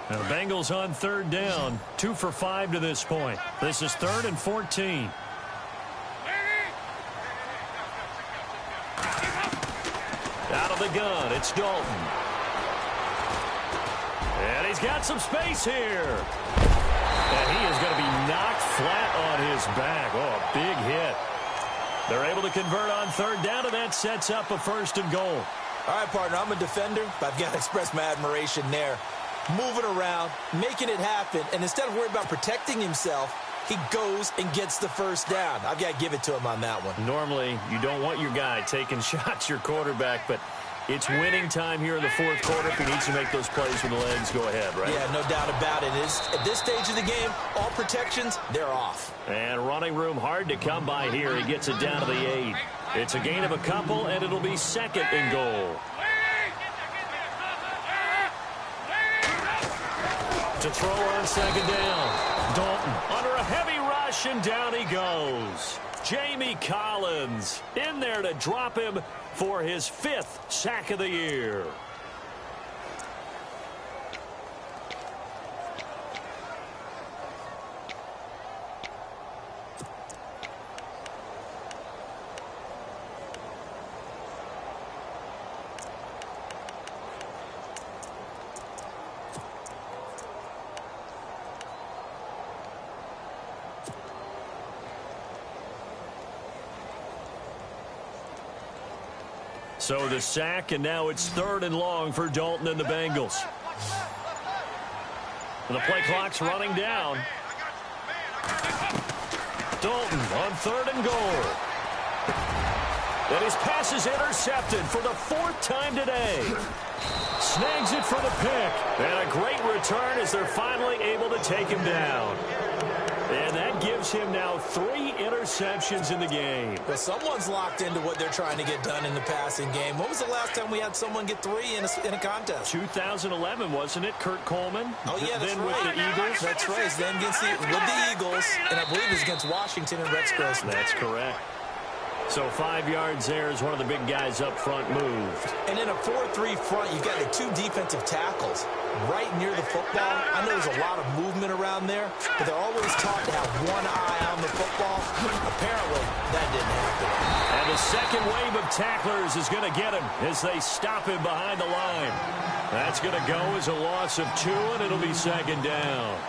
S3: Now the Bengals on 3rd down. 2 for 5 to this point. This is 3rd and 14. Out of the gun, it's Dalton. And he's got some space here. And he is going to be knocked flat on his back. Oh, a big hit. They're able to convert on 3rd down, and that sets up a 1st and goal.
S5: All right, partner, I'm a defender, but I've got to express my admiration there. Moving around, making it happen, and instead of worrying about protecting himself, he goes and gets the 1st down. I've got to give it to him on that one.
S3: Normally, you don't want your guy taking shots, your quarterback, but it's winning time here in the 4th quarter. If he needs to make those plays with the legs, go ahead, right?
S5: Yeah, no doubt about it. At this stage of the game, all protections, they're off.
S3: And running room hard to come by here. He gets it down to the 8. It's a gain of a couple, and it'll be 2nd and goal. To throw on 2nd down. Dalton under a heavy rush, and down he goes. Jamie Collins in there to drop him for his 5th sack of the year. So the sack, and now it's 3rd and long for Dalton and the Bengals. And the play clock's running down. Dalton on 3rd and goal. And his pass is intercepted for the 4th time today. Snags it for the pick. And a great return as they're finally able to take him down. And that gives him now 3 interceptions in the game.
S5: But someone's locked into what they're trying to get done in the passing game. When was the last time we had someone get 3 in a contest?
S3: 2011, wasn't it? Kurt Coleman?
S5: Oh, yeah, that's
S3: then
S5: right.
S3: with the Eagles?
S5: That's right. Then with the Eagles, and I believe it was against Washington and Rex Grossman.
S3: That's correct. So 5 yards there as one of the big guys up front moved.
S5: And in a 4-3 front, you've got the 2 defensive tackles right near the football. I know there's a lot of movement around there, but they're always taught to have one eye on the football. Apparently, that didn't happen.
S3: And the second wave of tacklers is going to get him as they stop him behind the line. That's going to go as a loss of 2, and it'll be 2nd down.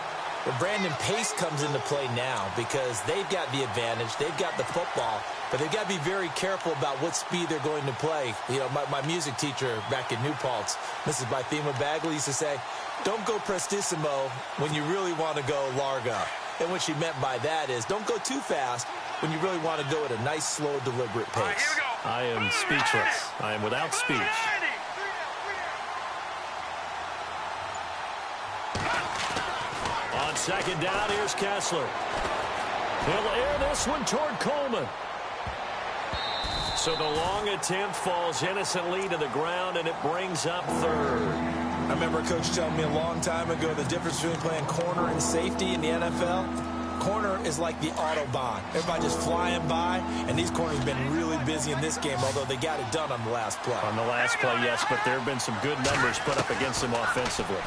S5: But Brandon, pace comes into play now because they've got the advantage. They've got the football, but they've got to be very careful about what speed they're going to play. You know, my music teacher back in New Paltz, Mrs. Bythema Bagley, used to say, don't go prestissimo when you really want to go largo. And what she meant by that is don't go too fast when you really want to go at a nice, slow, deliberate pace.
S4: Right, here we go.
S3: I am speechless. I am without speech. On 2nd down, here's Kessler. He'll air this one toward Coleman. So the long attempt falls innocently to the ground, and it brings up 3rd.
S5: I remember Coach telling me a long time ago the difference between playing corner and safety in the NFL. Corner is like the Autobahn. Everybody just flying by, and these corners have been really busy in this game, although they got it done on the last play.
S3: On the last play, yes, but there have been some good numbers put up against them offensively.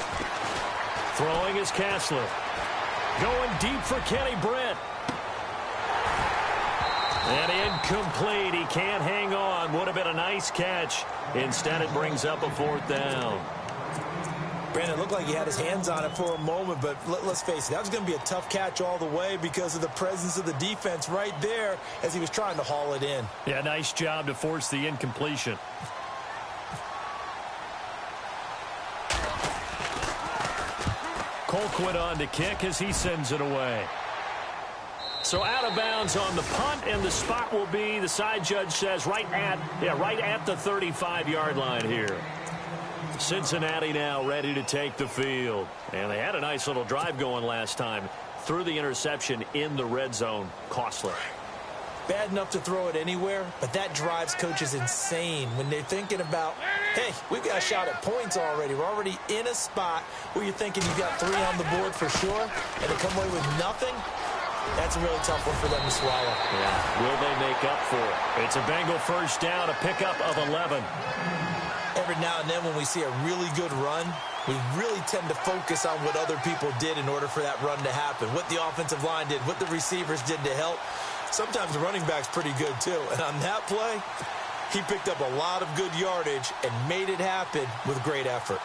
S3: Throwing is Kessler. Going deep for Kenny Britt. And incomplete. He can't hang on. Would have been a nice catch. Instead, it brings up a 4th down.
S5: Brandon looked like he had his hands on it for a moment, but let's face it, that was going to be a tough catch all the way because of the presence of the defense right there as he was trying to haul it in.
S3: Yeah, nice job to force the incompletion. Colquitt on to kick as he sends it away. So out of bounds on the punt, and the spot will be, the side judge says, right at the 35-yard line here. Cincinnati now ready to take the field. And they had a nice little drive going last time. Threw the interception in the red zone. Costly.
S5: Bad enough to throw it anywhere, but that drives coaches insane when they're thinking about, hey, we've got a shot at points already. We're already in a spot where you're thinking you've got 3 on the board for sure, and to come away with nothing, that's a really tough one for them to swallow.
S3: Yeah, will they make up for it? It's a Bengal 1st down, a pickup of 11.
S5: Every now and then when we see a really good run, we really tend to focus on what other people did in order for that run to happen, what the offensive line did, what the receivers did to help. Sometimes the running back's pretty good, too. And on that play, he picked up a lot of good yardage and made it happen with great effort.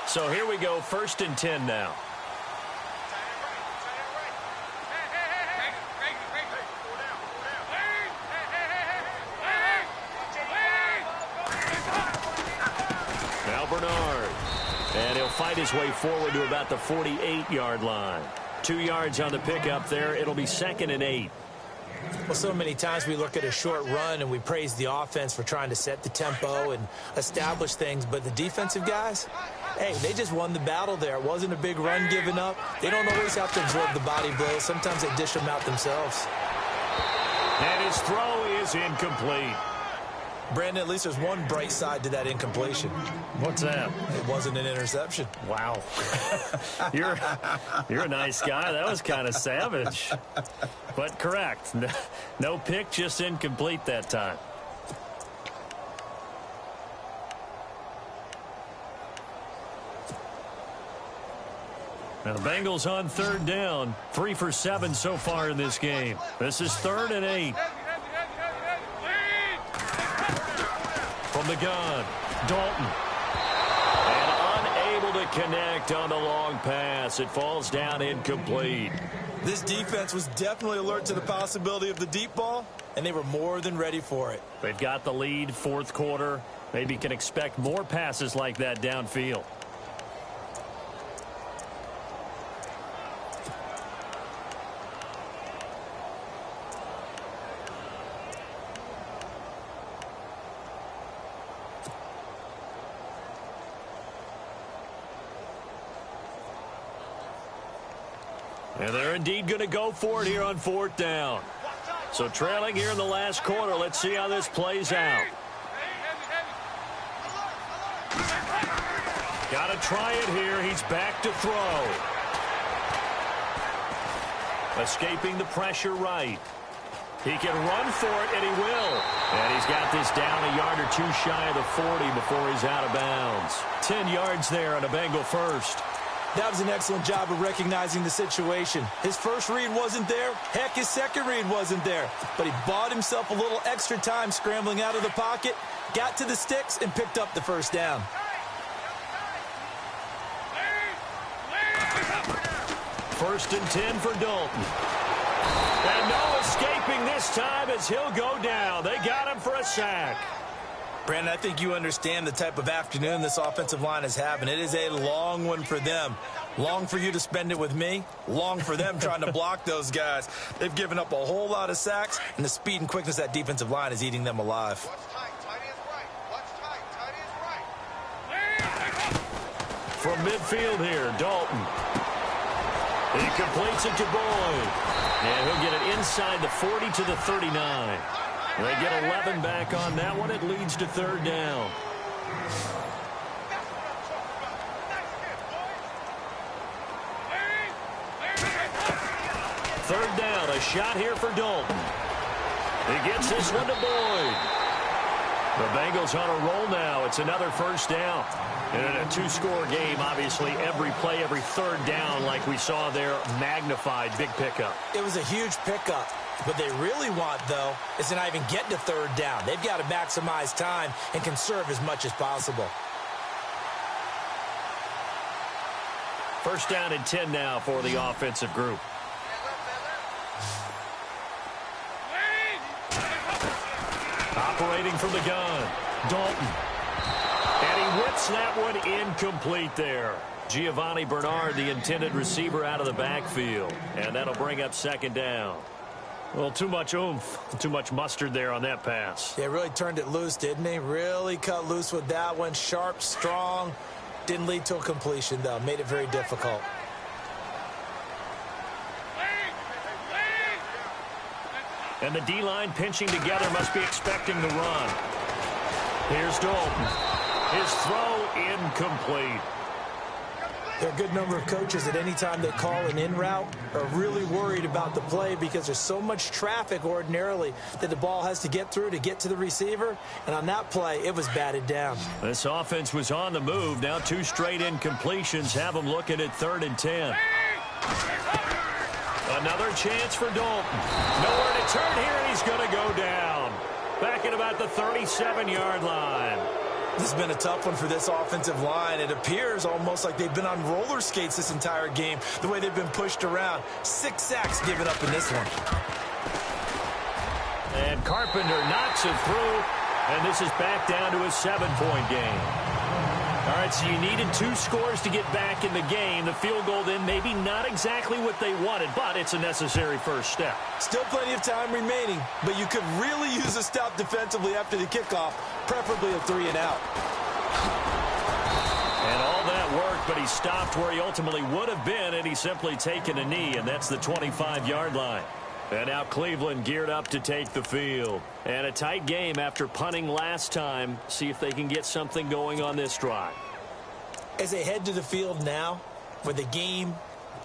S3: So here we go, 1st and 10 now. Now Bernard. And he'll fight his way forward to about the 48-yard line. 2 yards on the pickup there. It'll be 2nd and 8.
S5: Well, so many times we look at a short run and we praise the offense for trying to set the tempo and establish things, but the defensive guys, hey, they just won the battle there. It wasn't a big run given up. They don't always have to absorb the body blows. Sometimes they dish them out themselves.
S3: And his throw is incomplete.
S5: Brandon, at least there's one bright side to that incompletion.
S3: What's that?
S5: It wasn't an interception.
S3: Wow. You're a nice guy. That was kind of savage. But correct. No pick, just incomplete that time. Now the Bengals on 3rd down. 3 for 7 so far in this game. This is 3rd and 8. From the gun, Dalton. And unable to connect on the long pass. It falls down incomplete.
S5: This defense was definitely alert to the possibility of the deep ball, and they were more than ready for it.
S3: They've got the lead, 4th quarter. Maybe can expect more passes like that downfield. And they're indeed going to go for it here on 4th down. So trailing here in the last quarter. Let's see how this plays out. Got to try it here. He's back to throw. Escaping the pressure right. He can run for it, and he will. And he's got this down a yard or two shy of the 40 before he's out of bounds. 10 yards there on a Bengal first.
S5: That was an excellent job of recognizing the situation. His first read wasn't there. Heck, his second read wasn't there. But he bought himself a little extra time scrambling out of the pocket, got to the sticks, and picked up the first down.
S3: First and 10 for Dalton. And no escaping this time as he'll go down. They got him for a sack.
S5: Brandon, I think you understand the type of afternoon this offensive line is having. It is a long one for them. Long for you to spend it with me. Long for them trying to block those guys. They've given up a whole lot of sacks, and the speed and quickness of that defensive line is eating them alive.
S3: From midfield here, Dalton. He completes it to Boyd. And he'll get it inside the 40 to the 39. They get 11 back on that one. It leads to 3rd down. Third down, a shot here for Dalton. He gets this one to Boyd. The Bengals on a roll now. It's another first down. And in a 2-score game, obviously, every play, every 3rd down, like we saw there, magnified, big pickup.
S5: It was a huge pickup. What they really want, though, is to not even get to 3rd down. They've got to maximize time and conserve as much as possible.
S3: First down and 10 now for the offensive group. Operating from the gun, Dalton. And he whips that one incomplete there. Giovanni Bernard, the intended receiver, out of the backfield. And that'll bring up 2nd down. Well, too much oomph, too much mustard there on that pass.
S5: They really turned it loose, didn't they? Really cut loose with that one. Sharp, strong. Didn't lead to a completion, though. Made it very difficult.
S3: And the D-line pinching together, must be expecting the run. Here's Dalton. His throw incomplete.
S5: There are a good number of coaches at any time they call an in route are really worried about the play because there's so much traffic ordinarily that the ball has to get through to get to the receiver. And on that play, it was batted down.
S3: This offense was on the move. Now 2 straight incompletions have them looking at 3rd and 10. Another chance for Dalton. Nowhere to turn here, and he's going to go down. Back at about the 37-yard line.
S5: This has been a tough one for this offensive line. It appears almost like they've been on roller skates this entire game, the way they've been pushed around. 6 sacks given up in this one.
S3: And Carpenter knocks it through, and this is back down to a 7-point game. All right, so you needed 2 scores to get back in the game. The field goal then maybe not exactly what they wanted, but it's a necessary first step.
S5: Still plenty of time remaining, but you could really use a stop defensively after the kickoff, preferably a 3-and-out.
S3: And all that worked, but he stopped where he ultimately would have been, and he's simply taken a knee, and that's the 25-yard line. And now Cleveland geared up to take the field. And a tight game after punting last time. See if they can get something going on this drive.
S5: As they head to the field now, with the game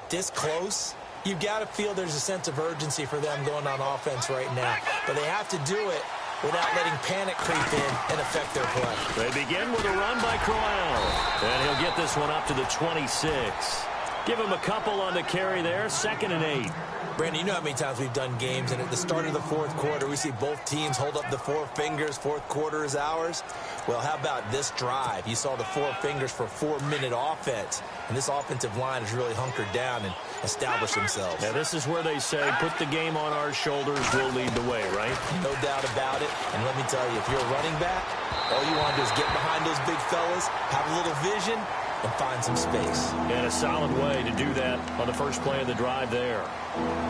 S5: this close, you've got to feel there's a sense of urgency for them going on offense right now. But they have to do it without letting panic creep in and affect their play.
S3: They begin with a run by Crowell. And he'll get this one up to the 26. Give him a couple on the carry there. 2nd and 8.
S5: Brandon, you know how many times we've done games, and at the start of the 4th quarter, we see both teams hold up the 4 fingers. 4th quarter is ours. Well, how about this drive? You saw the 4 fingers for 4-minute offense, and this offensive line has really hunkered down and established themselves.
S3: Yeah, this is where they say, put the game on our shoulders, we'll lead the way, right?
S5: No doubt about it. And let me tell you, if you're a running back, all you want to do is get behind those big fellas, have a little vision, and find some space.
S3: And a solid way to do that on the first play of the drive there.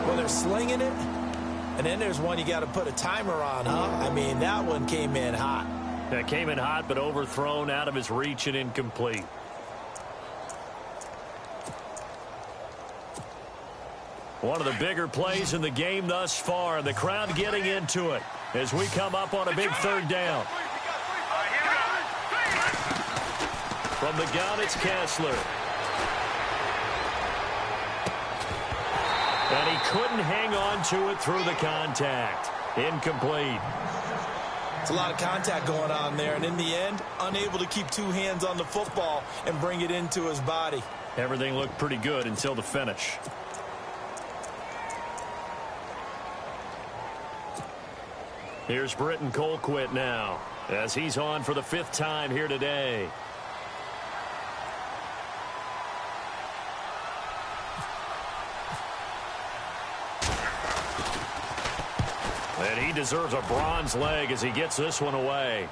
S5: Well, they're slinging it, and then there's one you got to put a timer on, huh? I mean, that one came in hot.
S3: That came in hot, but overthrown, out of his reach, and incomplete. One of the bigger plays in the game thus far. The crowd getting into it as we come up on a big third down. From the gun, it's Kessler. And he couldn't hang on to it through the contact. Incomplete.
S5: It's a lot of contact going on there, and in the end, unable to keep two hands on the football and bring it into his body.
S3: Everything looked pretty good until the finish. Here's Britton Colquitt now, as he's on for the 5th time here today. And he deserves a bronze leg as he gets this one away.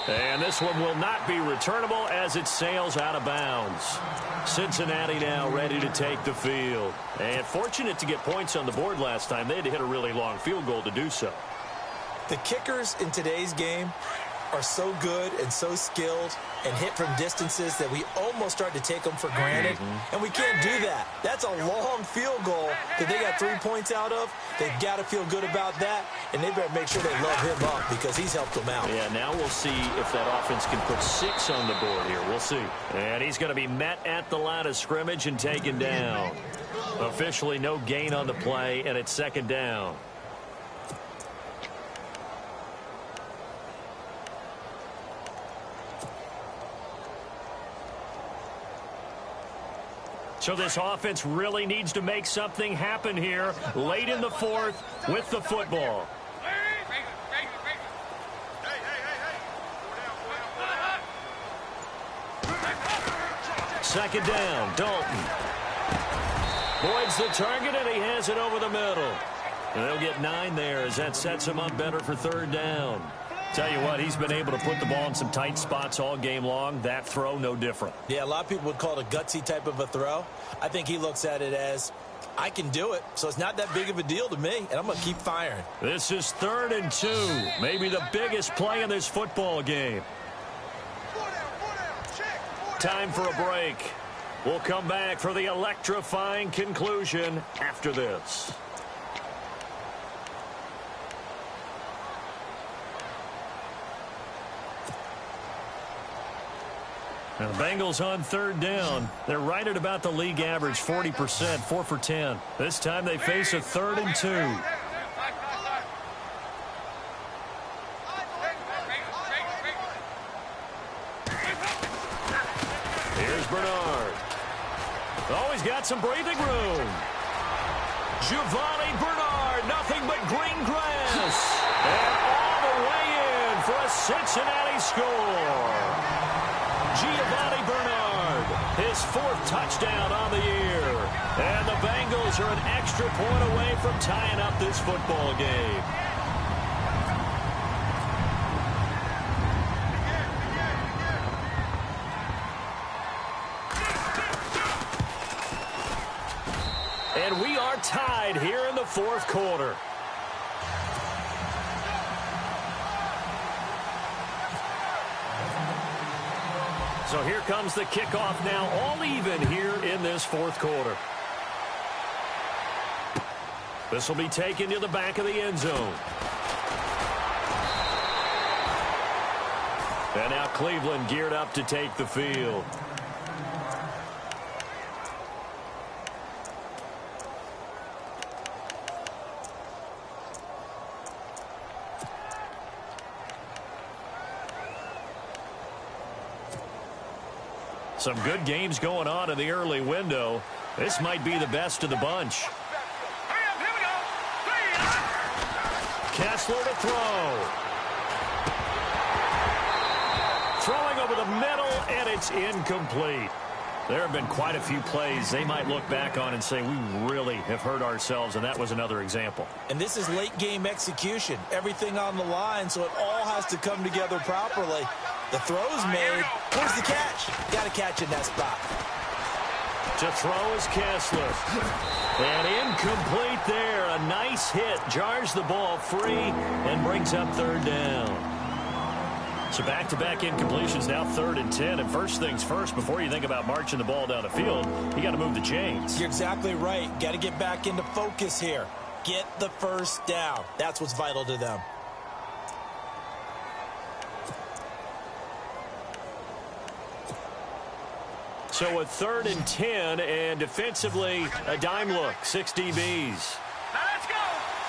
S3: And this one will not be returnable as it sails out of bounds. Cincinnati now ready to take the field. And fortunate to get points on the board last time. They had to hit a really long field goal to do so.
S5: The kickers in today's game are so good and so skilled and hit from distances that we almost start to take them for granted. And we can't do that. That's a long field goal that they got 3 points out of. They've got to feel good about that, and they better make sure they love him up because he's helped them out.
S3: Yeah, now we'll see if that offense can put 6 on the board here. We'll see. And he's going to be met at the line of scrimmage and taken down. Officially no gain on the play, and it's 2nd down. So this offense really needs to make something happen here late in the 4th with the football. Second down, Dalton. Boyd's the target, and he has it over the middle. And they'll get 9 there as that sets him up better for 3rd down. Tell you what, he's been able to put the ball in some tight spots all game long. That throw, no different.
S5: Yeah, a lot of people would call it a gutsy type of a throw. I think he looks at it as, I can do it, so it's not that big of a deal to me, and I'm going to keep firing.
S3: This is 3rd and 2, maybe the biggest play in this football game. Time for a break. We'll come back for the electrifying conclusion after this. Now the Bengals on 3rd down. They're right at about the league average, 40%, 4 for 10. This time they face a 3rd and 2. Here's Bernard. Oh, he's got some breathing room. Giovanni Bernard, nothing but green grass. And all the way in for a Cincinnati score. Giovanni Bernard, his 4th touchdown on the year. And the Bengals are an extra point away from tying up this football game. And we are tied here in the 4th quarter. So here comes the kickoff now, all even here in this 4th quarter. This will be taken to the back of the end zone. And now Cleveland geared up to take the field. Some good games going on in the early window. This might be the best of the bunch. Kessler to throw. Throwing over the middle, and it's incomplete. There have been quite a few plays they might look back on and say, we really have hurt ourselves, and that was another example.
S5: And this is late game execution. Everything on the line, so it all has to come together properly. The throw's made. Where's the catch? Got to catch in that spot.
S3: To throw is Kessler. And incomplete there. A nice hit. Jars the ball free and brings up 3rd down. So back-to-back incompletions, now 3rd and 10. And first things first, before you think about marching the ball down the field, you got to move the chains.
S5: You're exactly right. Got to get back into focus here. Get the first down. That's what's vital to them.
S3: So a 3rd and 10, and defensively, a dime look, 6 DBs.
S4: Now let's go.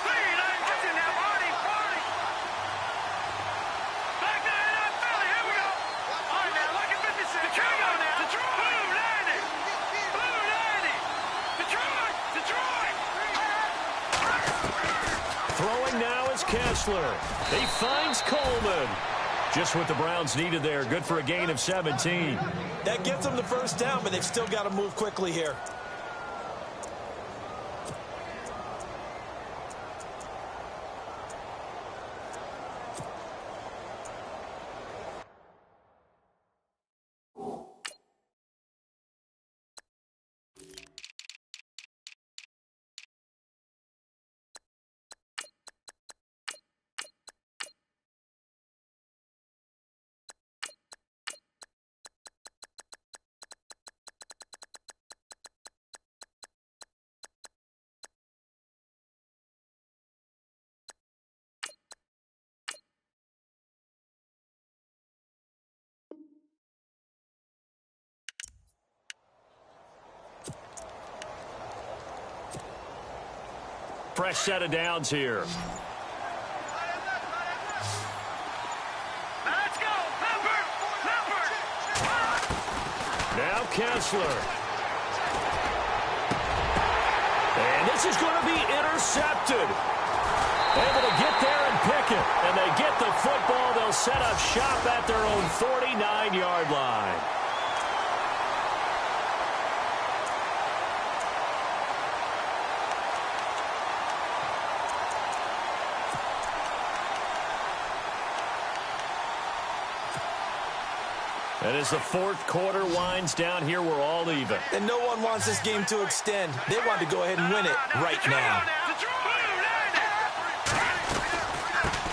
S4: 3, 9, get in there, party. Back to the NFL, here we go. All right, now, look at 56. Here we go now. Detroit. Blue 90. Detroit.
S3: Throwing now is Kessler. He finds Coleman. Just what the Browns needed there. Good for a gain of 17.
S5: That gets them the first down, but they've still got to move quickly here.
S3: Fresh set of downs here.
S4: Now let's go. Leopard.
S3: Now Kessler. And this is going to be intercepted. Able to get there and pick it. And they get the football. They'll set up shop at their own 49-yard line. And as the 4th quarter winds down here, we're all even.
S5: And no one wants this game to extend. They want to go ahead and win it right now.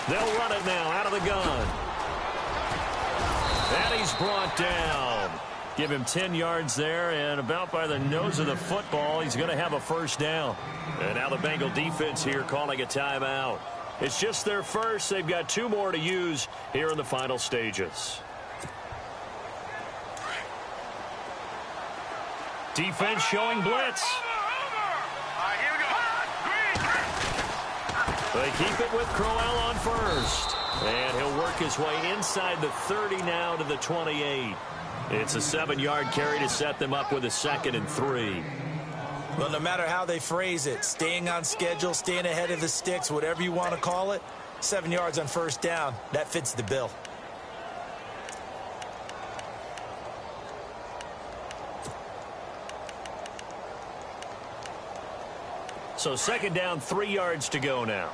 S3: They'll run it now out of the gun. And he's brought down. Give him 10 yards there, and about by the nose of the football, he's going to have a first down. And now the Bengal defense here calling a timeout. It's just their first. They've got 2 more to use here in the final stages. Defense showing blitz. They keep it with Crowell on first. And he'll work his way inside the 30 now to the 28. It's a 7-yard carry to set them up with a 2nd and 3.
S5: Well, no matter how they phrase it, staying on schedule, staying ahead of the sticks, whatever you want to call it, 7 yards on first down, that fits the bill.
S3: So 2nd down, 3 yards to go now.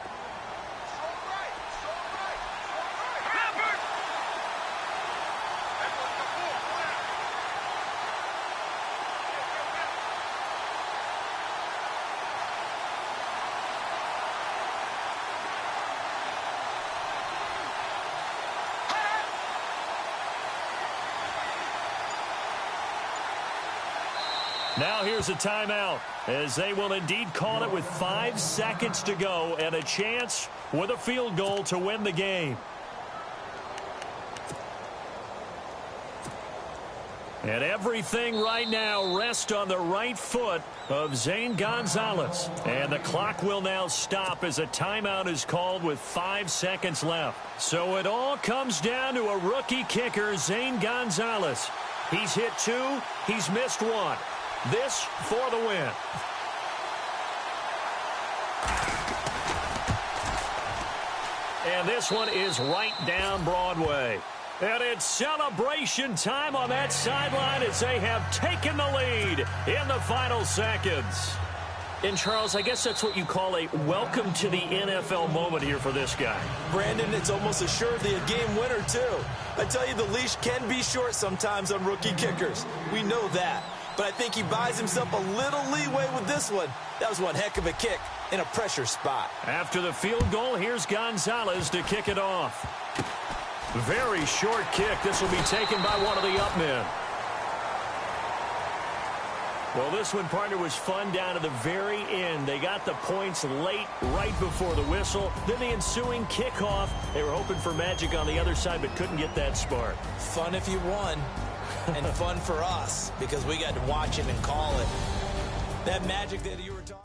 S3: Now here's a timeout, as they will indeed call it with 5 seconds to go and a chance with a field goal to win the game. And everything right now rests on the right foot of Zane Gonzalez. And the clock will now stop as a timeout is called with 5 seconds left. So it all comes down to a rookie kicker, Zane Gonzalez. He's hit 2, he's missed 1. This for the win. And this one is right down Broadway. And it's celebration time on that sideline as they have taken the lead in the final seconds. And, Charles, I guess that's what you call a welcome to the NFL moment here for this guy.
S5: Brandon, it's almost assuredly a game winner, too. I tell you, the leash can be short sometimes on rookie kickers. We know that. But I think he buys himself a little leeway with this one. That was one heck of a kick in a pressure spot.
S3: After the field goal, here's Gonzalez to kick it off. Very short kick. This will be taken by one of the up men. Well, this one, partner, was fun down to the very end. They got the points late, right before the whistle. Then the ensuing kickoff. They were hoping for magic on the other side, but couldn't get that spark.
S5: Fun if you won, and fun for us, because we got to watch it and call it. That magic that you were talking